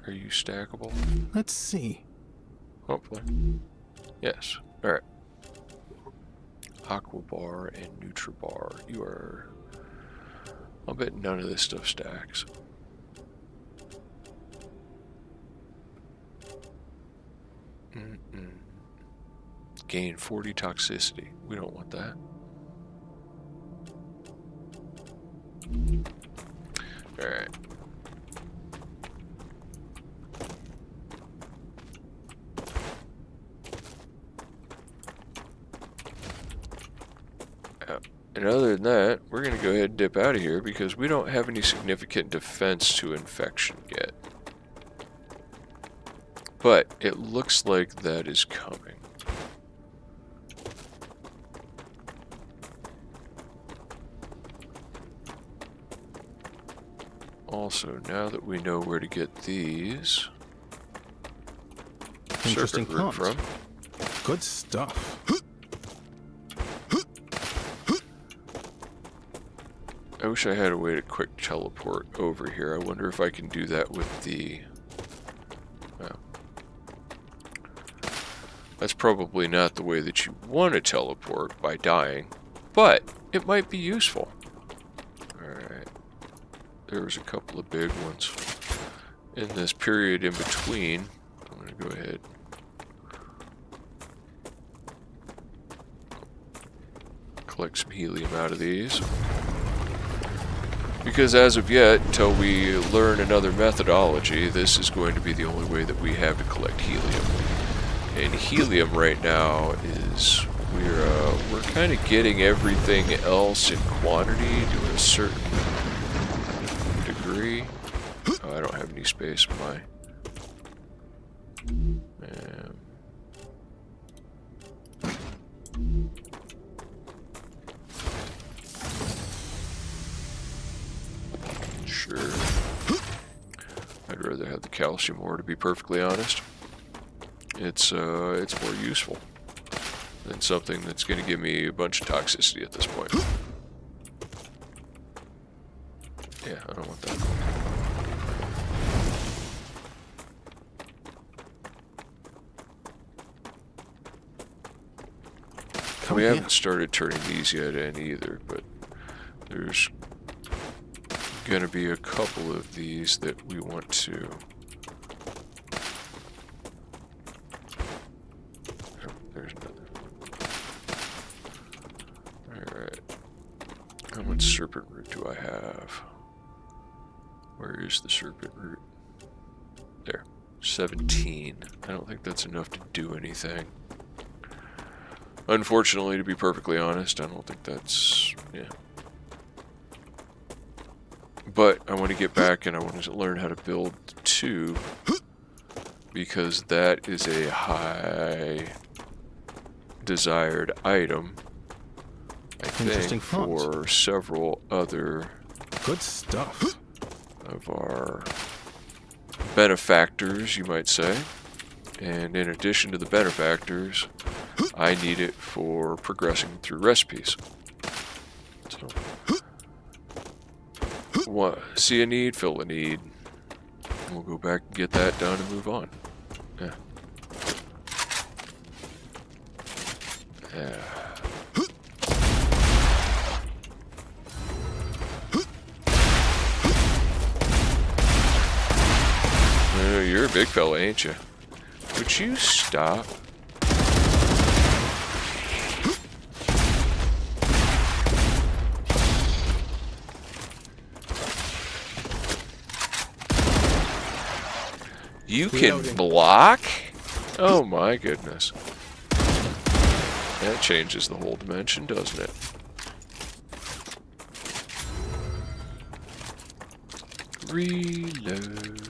Are you stackable? Let's see. Hopefully. Yes. Alright. Aqua bar and Nutribar. You are... I'll bet none of this stuff stacks. Gain 40 toxicity. We don't want that. Alright. And other than that, we're going to go ahead and dip out of here because we don't have any significant defense to infection yet. But it looks like that is coming. Also, now that we know where to get these Interesting circuit root plant. from, Good stuff. I wish I had a way to quick teleport over here. I wonder if I can do that with the... Well, that's probably not the way that you want to teleport by dying, but it might be useful. Alright. There was a couple of big ones. In this period in between, I'm going to go ahead. Collect some helium out of these. Because as of yet, until we learn another methodology, this is going to be the only way that we have to collect helium. And helium right now is, we're kind of getting everything else in quantity to a certain degree. Oh, I don't have any space in my... Sure. I'd rather have the calcium ore, to be perfectly honest. It's more useful than something that's going to give me a bunch of toxicity at this point. Yeah, I don't want that. We haven't started turning these yet in either, but there's going to be a couple of these that we want to... Oh, there's another. Alright. How much serpent root do I have? Where is the serpent root? There. 17. I don't think that's enough to do anything. Unfortunately, to be perfectly honest, I don't think that's... yeah. But I want to get back and I want to learn how to build 2 because that is a high desired item, I think, for several other good stuff of our benefactors, you might say. And in addition to the benefactors, I need it for progressing through recipes. So, see a need, fill a need. We'll go back and get that done and move on. Yeah. Yeah. You're a big fella, ain't you? Would you stop? You can block? Oh my goodness. That changes the whole dimension, doesn't it? Reload.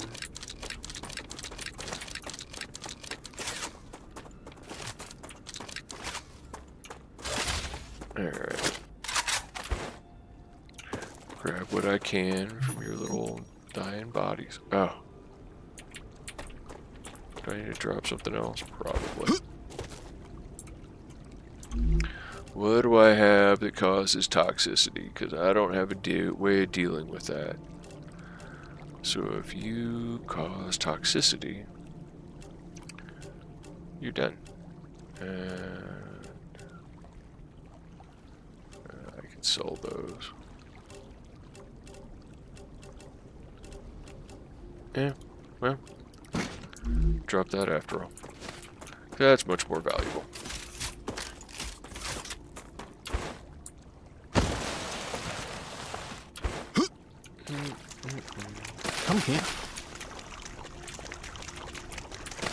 Alright. Grab what I can from your little dying bodies. Oh. Do I need to drop something else? Probably. What do I have that causes toxicity? Because I don't have a way of dealing with that. So if you cause toxicity, you're done. And I can sell those. Yeah, well, drop that after all. That's much more valuable. Come here.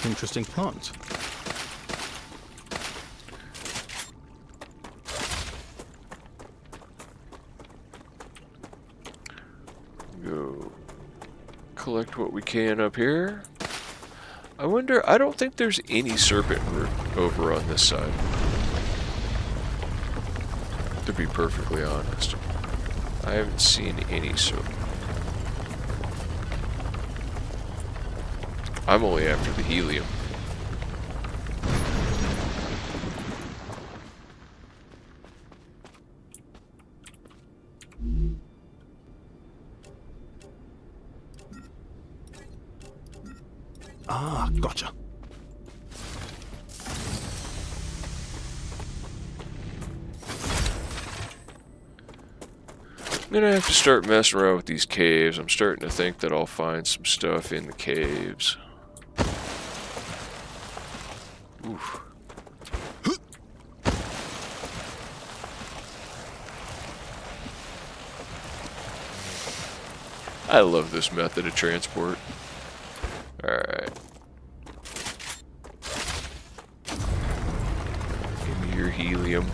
Interesting plant. Go collect what we can up here. I wonder, I don't think there's any serpent root over on this side. To be perfectly honest. I haven't seen any serpent. I'm only after the helium. Ah, gotcha. I'm gonna have to start messing around with these caves. I'm starting to think that I'll find some stuff in the caves. Oof. I love this method of transport. Alright. Give me your helium.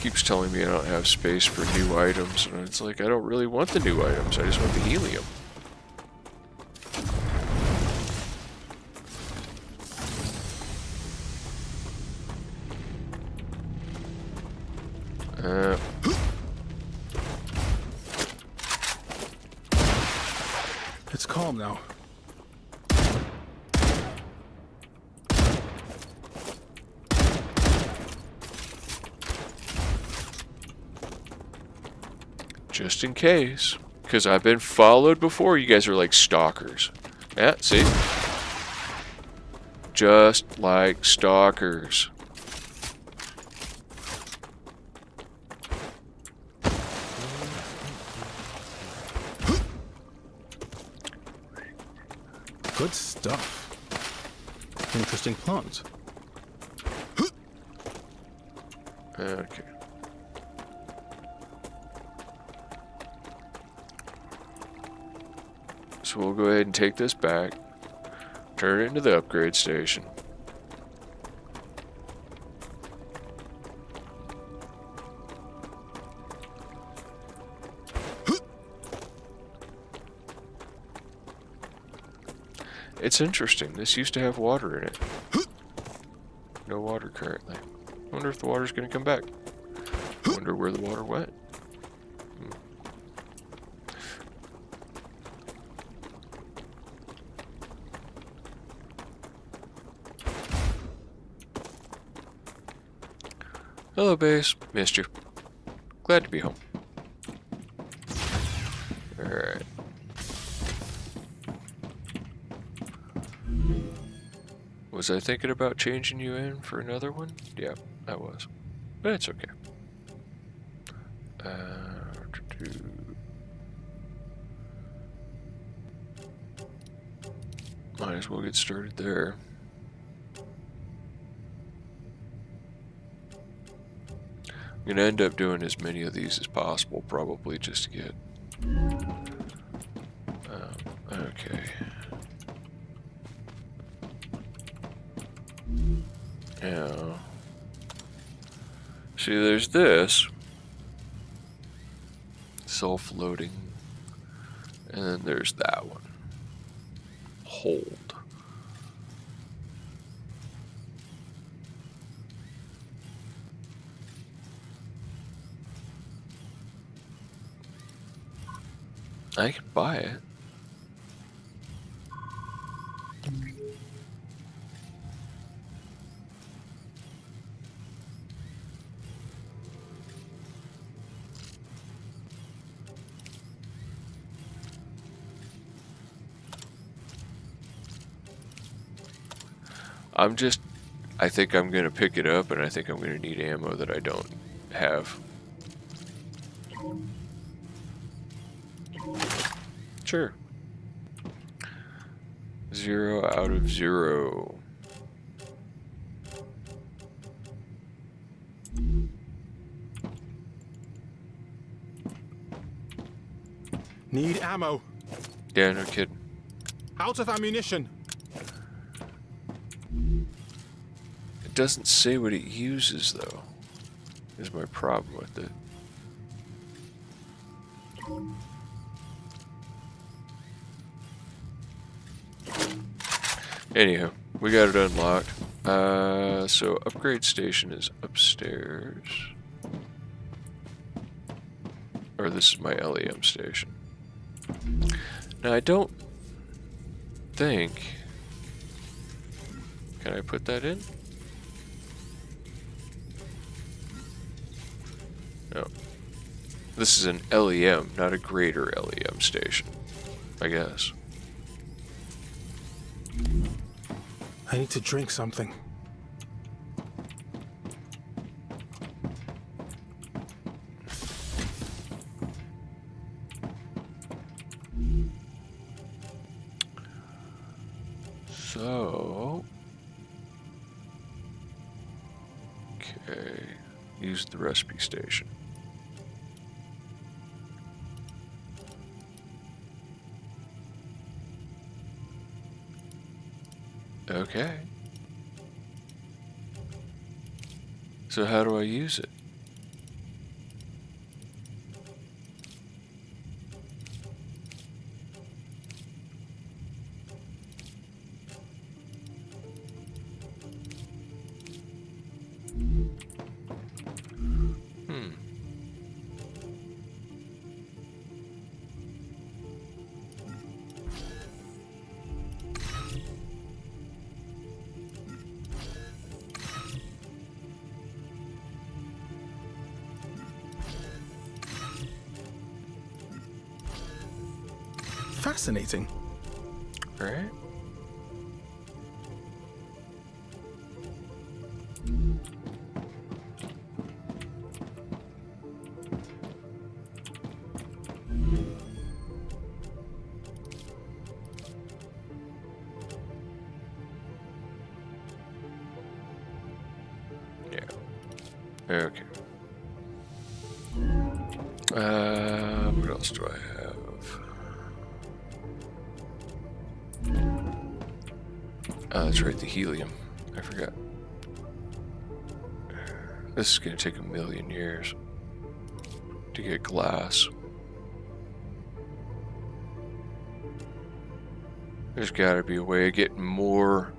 Keeps telling me I don't have space for new items, and it's like, I don't really want the new items, I just want the helium. It's calm now. Just in case. Because I've been followed before. You guys are like stalkers. Yeah, see? Just like stalkers. Good stuff. Interesting plant. Okay. So we'll go ahead and take this back, turn it into the upgrade station. It's interesting, this used to have water in it. No water currently. I wonder if the water's going to come back. I wonder where the water went. Hello, base. Missed you. Glad to be home. Alright. Was I thinking about changing you in for another one? Yeah, I was. But it's okay. Might as well get started there. I'm gonna end up doing as many of these as possible, probably just to get. Okay. See, there's this. Self-loading. And then there's that one. Hold. I can buy it. I think I'm going to pick it up, and I think I'm going to need ammo that I don't have. Sure. 0 out of 0. Need ammo. Yeah, no kidding. Out of ammunition. It doesn't say what it uses, though, is my problem with it. Anyhow, we got it unlocked. So upgrade station is upstairs. Or this is my LEM station. Now I don't think... Can I put that in? No. This is an LEM, not a greater LEM station, I guess. I need to drink something. So... Okay. Use the recipe station. Okay. So how do I use it? Fascinating. Right? Yeah. Okay. What else do I have? That's right, the helium. I forgot. This is going to take 1,000,000 years to get glass. There's got to be a way of getting more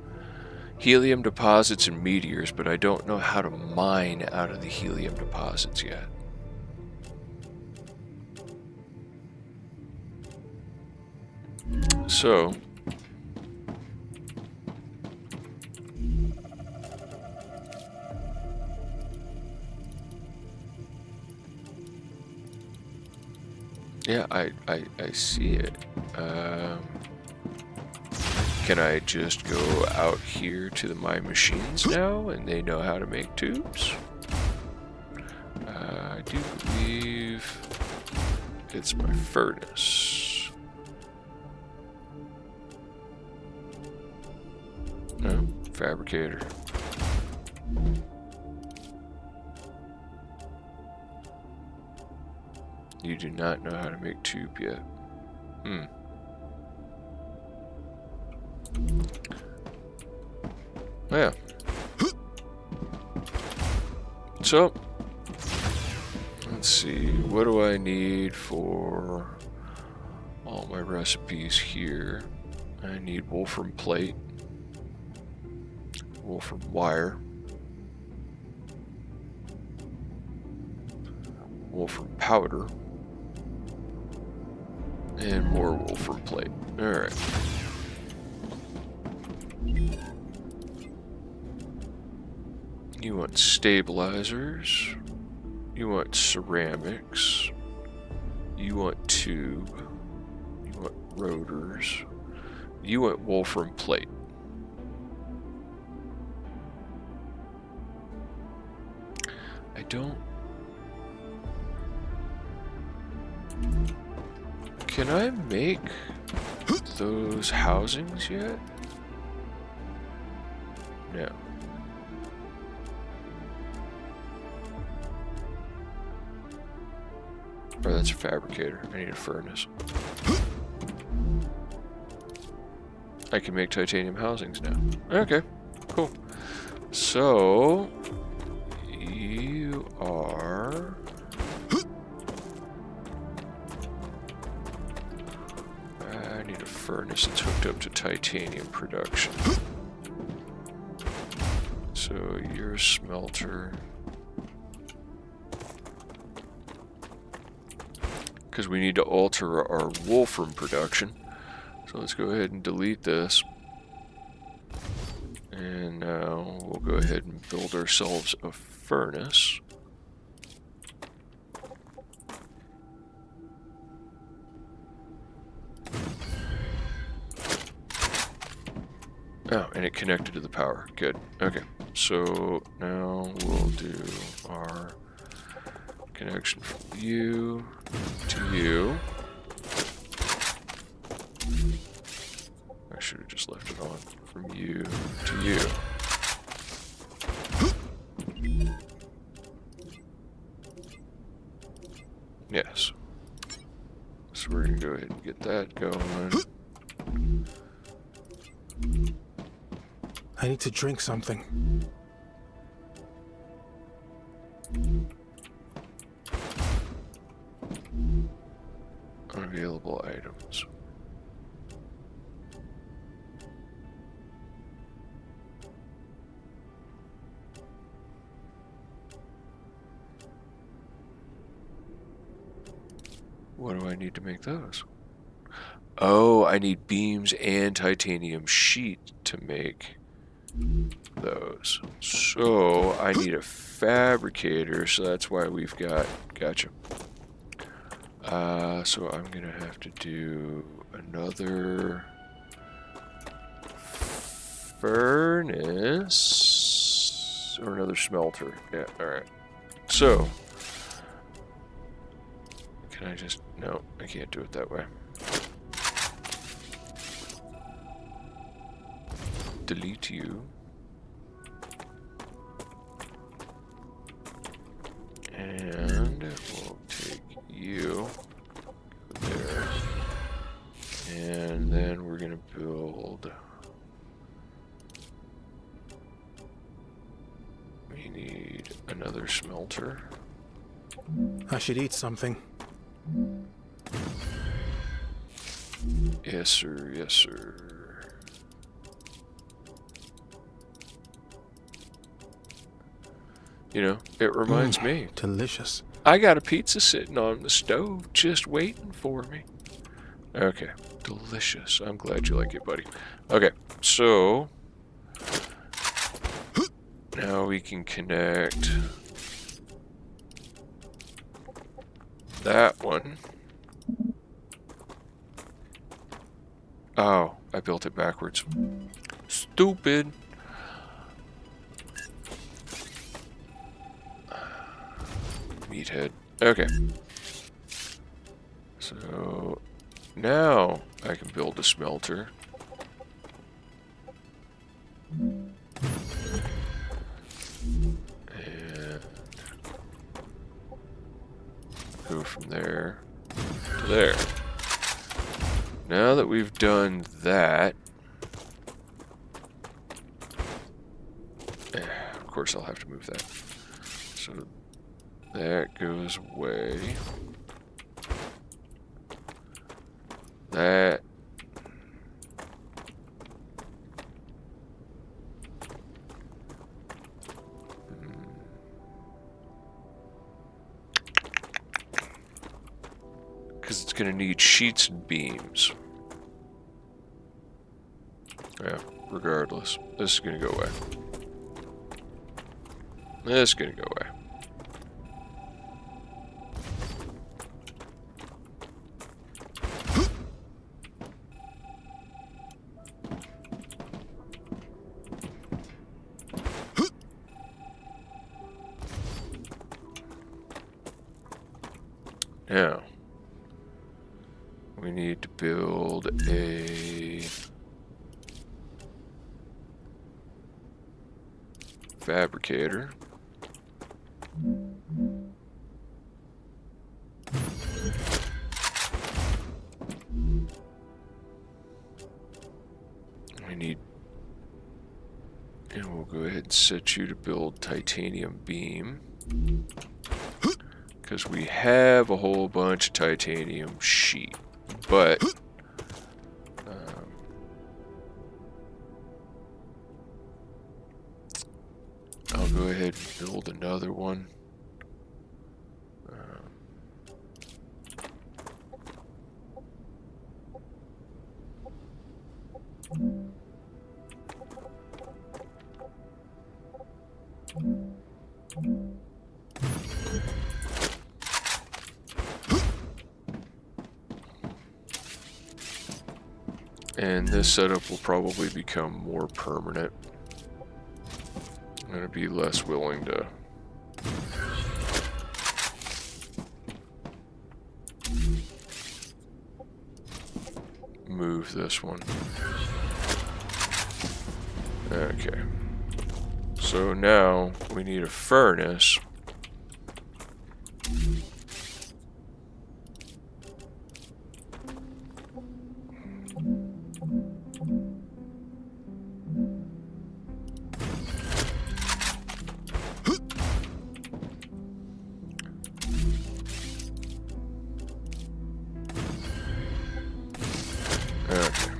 helium deposits and meteors, but I don't know how to mine out of the helium deposits yet. So... yeah, I see it. Can I just go out here to the My Machines now, and they know how to make tubes? I do believe it's my furnace. No, fabricator. You do not know how to make tube yet. Yeah. So, let's see. What do I need for all my recipes here? I need wolfram plate, wolfram wire, wolfram powder, and more wolfram plate. Alright. You want stabilizers, you want ceramics, you want tube, you want rotors, you want wolfram plate. I don't... Can I make those housings yet? No. Oh, that's a fabricator. I need a furnace. I can make titanium housings now. Okay, cool. So, you are... I need a furnace that's hooked up to titanium production. So, you're a smelter. Because we need to alter our wolfram production. So let's go ahead and delete this. And now we'll go ahead and build ourselves a furnace. Oh, and it connected to the power. Good. Okay. So now we'll do our connection from you to you. I should have just left it on. From you to you. Yes. So we're going to go ahead and get that going. I need to drink something. Unavailable items. What do I need to make those? Oh, I need beams and titanium sheet to make those. So I need a fabricator, so that's why we've got... Gotcha. So I'm gonna have to do another furnace or another smelter. Yeah, alright. So can I just... No, I can't do it that way. Delete you. And we'll take you there. And then we're gonna build... We need another smelter. I should eat something. Yes, sir. Yes, sir. You know, it reminds me. Delicious. I got a pizza sitting on the stove just waiting for me. Okay. Delicious. I'm glad you like it, buddy. Okay. So, now we can connect that one. Oh, I built it backwards. Stupid. Meathead. Okay. So now I can build a smelter. And go from there to there. Now that we've done that, of course I'll have to move that. So That goes away. That. Because it's going to need sheets and beams. Yeah, regardless. This is going to go away. This is going to go away. Now, we need to build a fabricator. We need, and we'll go ahead and set you to build titanium beam. Because we have a whole bunch of titanium sheet, but I'll go ahead and build another one. And this setup will probably become more permanent. I'm going to be less willing to move this one. Okay. So now we need a furnace. Okay.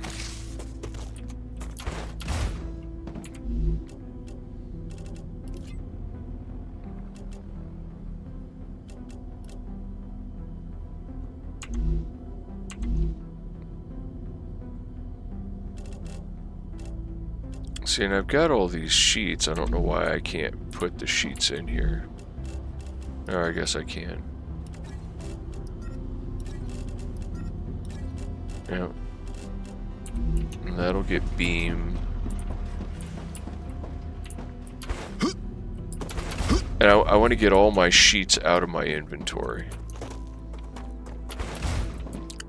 See, and I've got all these sheets. I don't know why I can't put the sheets in here. Oh, I guess I can. Yep. And that'll get beam. And I want to get all my sheets out of my inventory.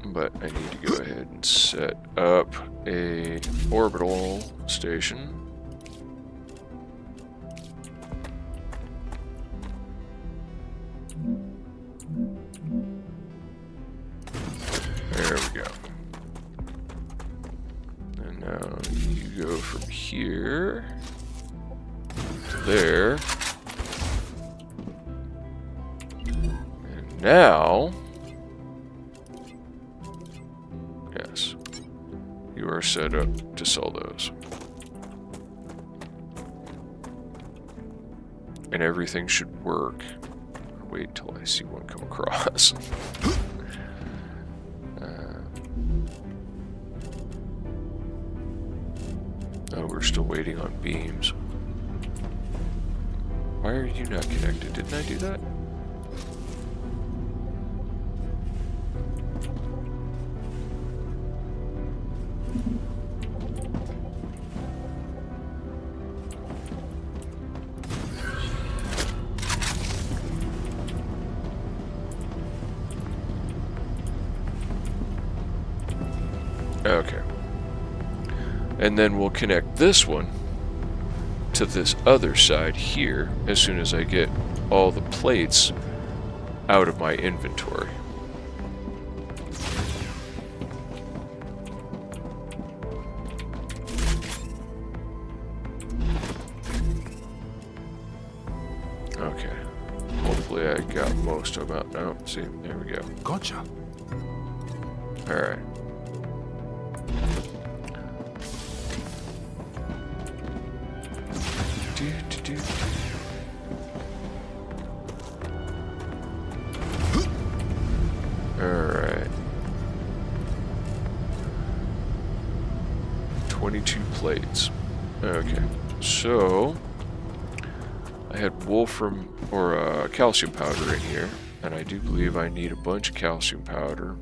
But I need to go ahead and set up a orbital station. There we go. And now you go from here to there. And now, yes, you are set up to sell those. And everything should work. Wait till I see one come across. Oh, we're still waiting on beams. Why are you not connected? Didn't I do that? Okay. And then we'll connect this one to this other side here as soon as I get all the plates out of my inventory. Okay. hopefully I got most of them out now. See, there we go. Gotcha. Alright. Alright. 22 plates. Okay. So I had wolfram or calcium powder in here, and I do believe I need a bunch of calcium powder.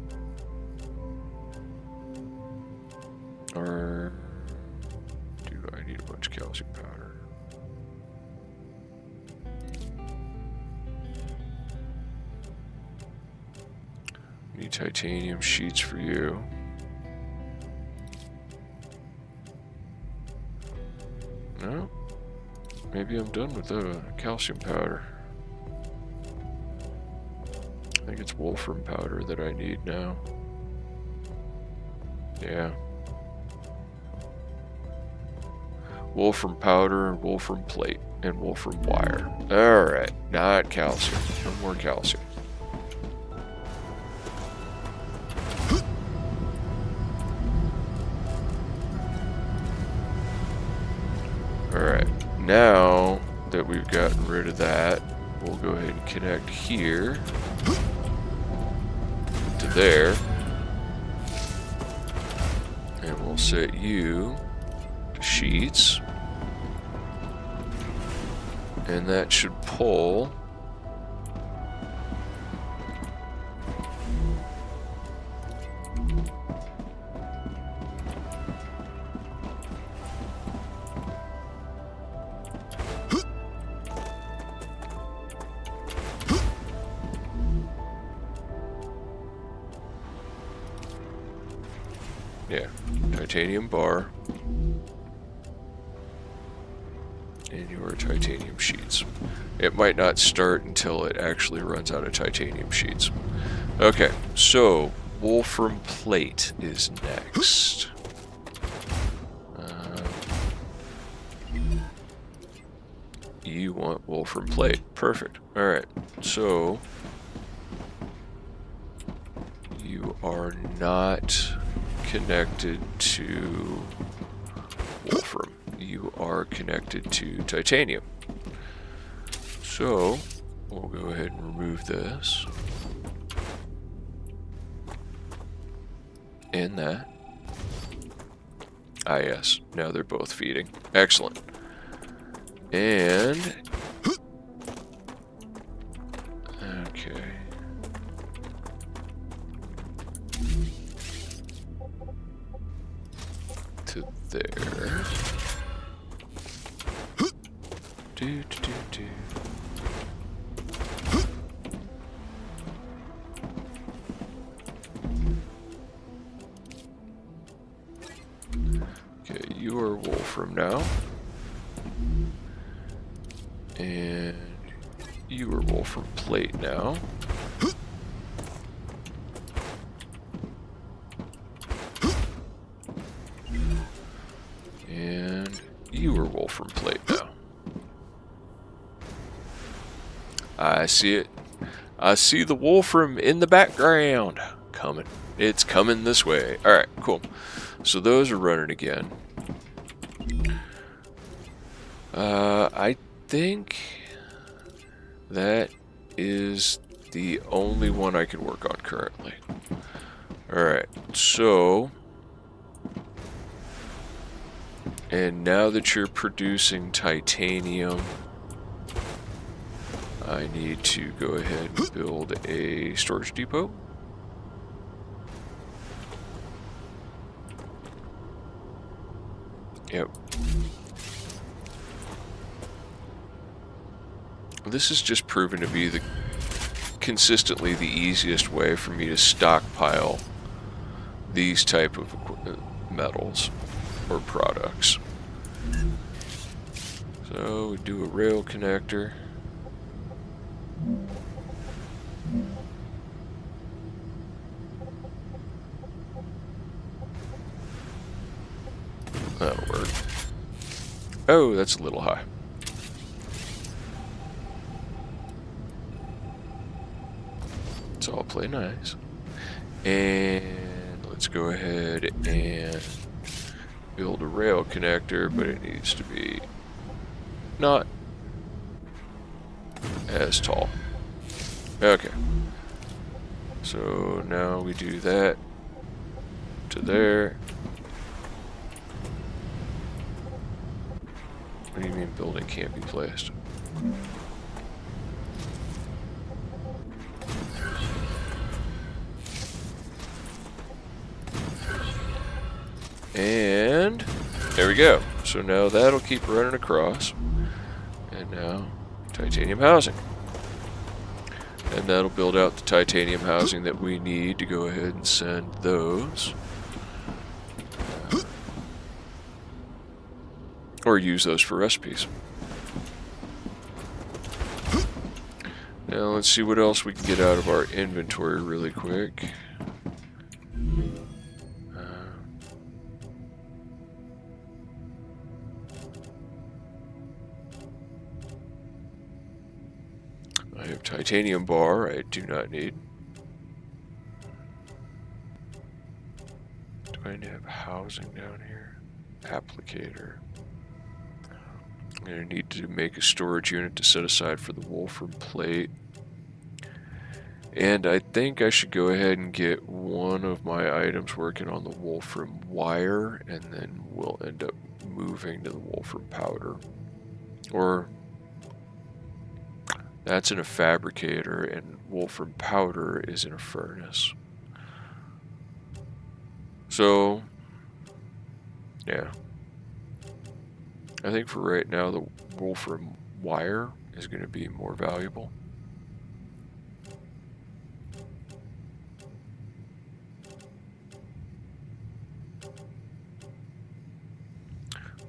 Or do I need a bunch of calcium powder? Need titanium sheets for you. No? Maybe I'm done with the calcium powder. I think it's wolfram powder that I need now. Yeah. Wolfram powder and wolfram plate and wolfram wire. Alright, not calcium. No more calcium. Alright, now that we've gotten rid of that, we'll go ahead and connect here to there. And we'll set you to sheets. And that should pull yeah, titanium bar and your titanium sheets. It might not start until it actually runs out of titanium sheets. Okay, so wolfram plate is next. You want wolfram plate. Perfect. Alright, so you are not connected to wolfram. You are connected to titanium. So we'll go ahead and remove this. And that. Ah yes, now they're both feeding. Excellent. And okay. To there. Do. Okay, you are wolfram now. And you are wolfram plate now. And you are wolfram plate now. I see it. I see the wolfram in the background. Coming. It's coming this way. Alright, cool. So those are running again. I think that is the only one I can work on currently. Alright, so and now that you're producing titanium, I need to go ahead and build a storage depot. Yep. This has just proven to be consistently the easiest way for me to stockpile these type of metals or products. So we do a rail connector. That'll work. Oh, that's a little high. Let's all play nice. And let's go ahead and build a rail connector, but it needs to be not as tall. Okay. So now we do that to there. What do you mean building can't be placed? And there we go. So now that'll keep running across. And now titanium housing. And that'll build out the titanium housing that we need to go ahead and send those. Or use those for recipes. Now let's see what else we can get out of our inventory really quick. I have titanium bar I do not need. Do I need to have housing down here? Applicator. I'm going to need to make a storage unit to set aside for the Wolfram plate. And I think I should go ahead and get one of my items working on the Wolfram wire, and then we'll end up moving to the Wolfram powder. Or that's in a fabricator, and Wolfram powder is in a furnace. So, yeah. I think for right now, the Wolfram wire is going to be more valuable.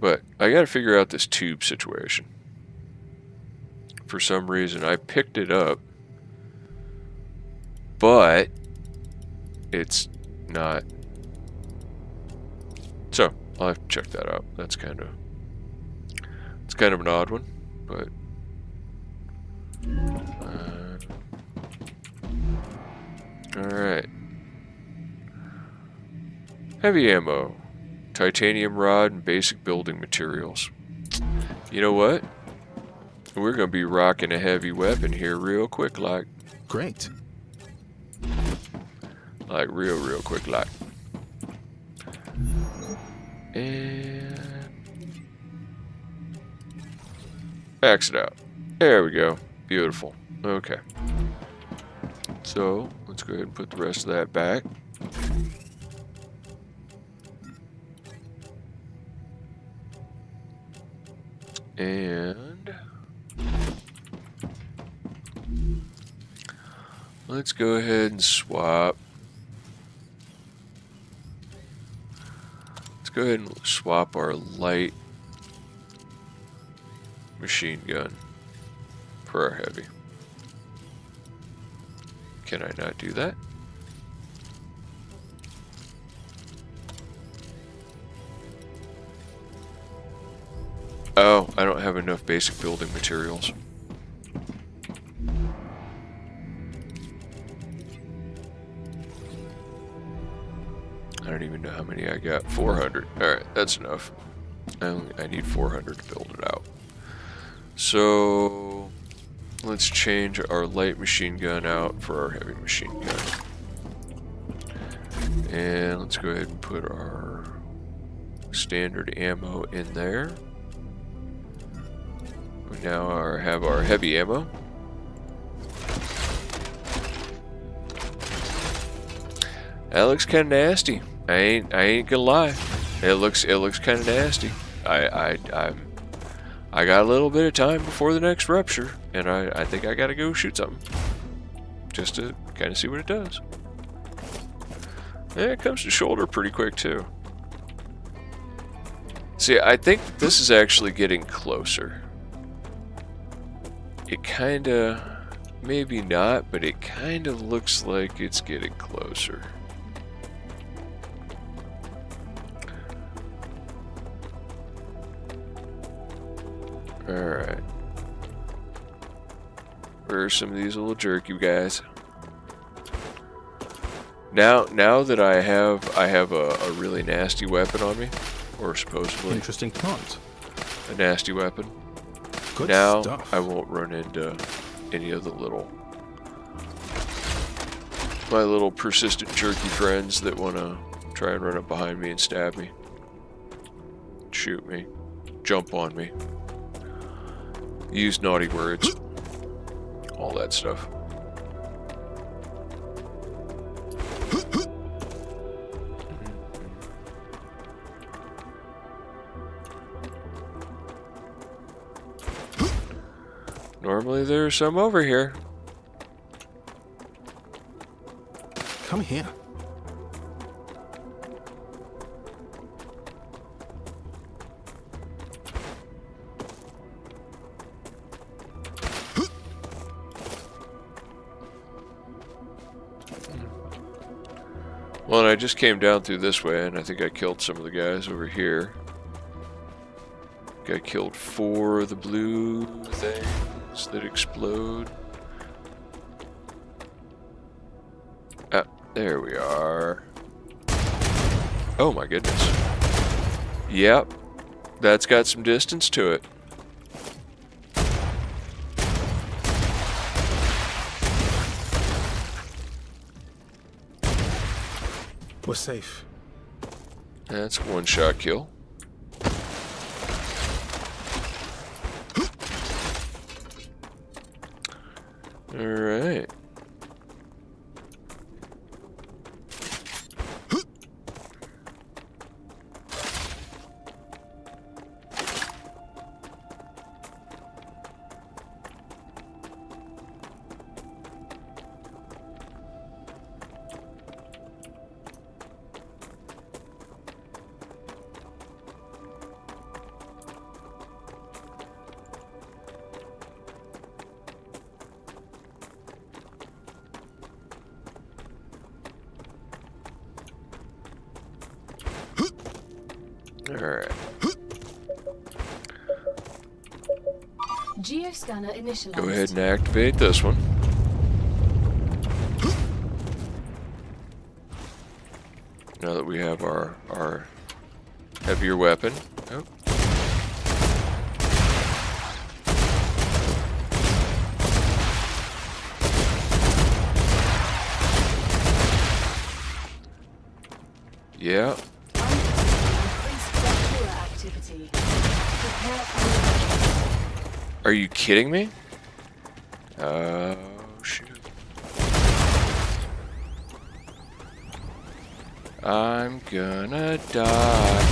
But I got to figure out this tube situation. For some reason, I picked it up, but it's not. So I'll have to check that out. That's kind of an odd one, but all right. Heavy ammo, titanium rod, and basic building materials. You know what? We're gonna be rocking a heavy weapon here real quick, like. Great. Like real quick, like. And max it out. There we go. Beautiful. Okay. So let's go ahead and put the rest of that back. And let's go ahead and swap. Let's go ahead and swap our light machine gun for our heavy. Can I not do that? Oh, I don't have enough basic building materials. I don't even know how many I got. 400. Alright, that's enough. I need 400 to build it out. So let's change our light machine gun out for our heavy machine gun. And let's go ahead and put our standard ammo in there. We now have our heavy ammo. That looks kind of nasty. I ain't gonna lie. It looks kind of nasty. I got a little bit of time before the next rupture, and I think I gotta go shoot something just to kind of see what it does. And it comes to shoulder pretty quick too. See, I think this is actually getting closer. It kinda, maybe not, but it kind of looks like it's getting closer. Alright. Where are some of these little jerky guys? Now that I have a really nasty weapon on me, or supposedly Interesting plant. a nasty weapon. Good Now stuff. I won't run into any of my little persistent jerky friends that want to try and run up behind me and stab me, shoot me, jump on me, use naughty words, all that stuff. Normally there's some over here. Come here. Well, and I just came down through this way, and I think I killed some of the guys over here. I killed 4 of the blue things that explode. Ah, there we are. Oh my goodness. Yep, that's got some distance to it. We're safe. That's a one-shot kill. Alright. Alright. Geoscanner initialized. Go ahead and activate this one. Now that we have our heavier weapon. Oh. Yeah. Are you kidding me? Oh, shoot. I'm gonna die.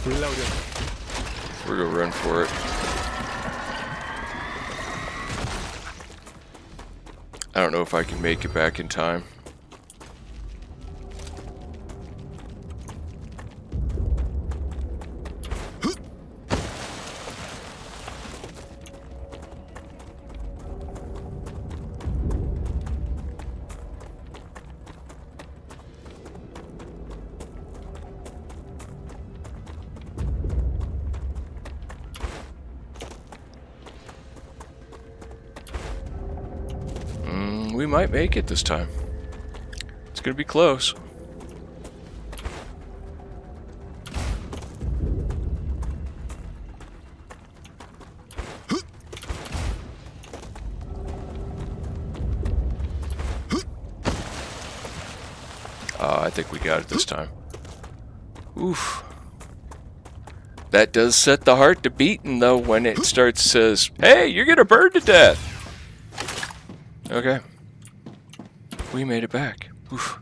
Reloading. We're gonna run for it. I don't know if I can make it back in time. We might make it this time. It's gonna be close. I think we got it this time. Oof. That does set the heart to beating, though, when it says, hey, you're gonna burn to death. Okay. We made it back. Oof.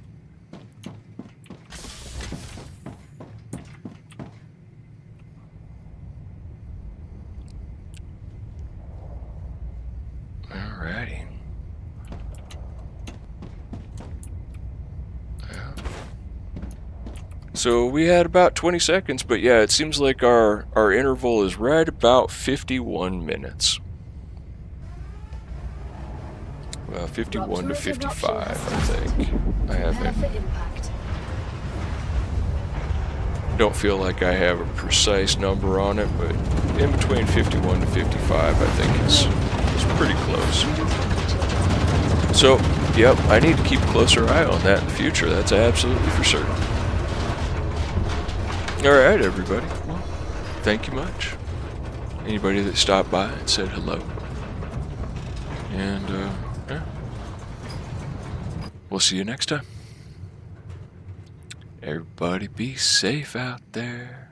Alrighty. So we had about 20 seconds, but yeah, it seems like our interval is right about 51 minutes. Well, 51 to 55, I think. I have it. Don't feel like I have a precise number on it, but in between 51 to 55, I think is pretty close. So, yep, I need to keep a closer eye on that in the future. That's absolutely for certain. Alright, everybody. Well, thank you much. Anybody that stopped by and said hello. And, yeah. We'll see you next time. Everybody be safe out there.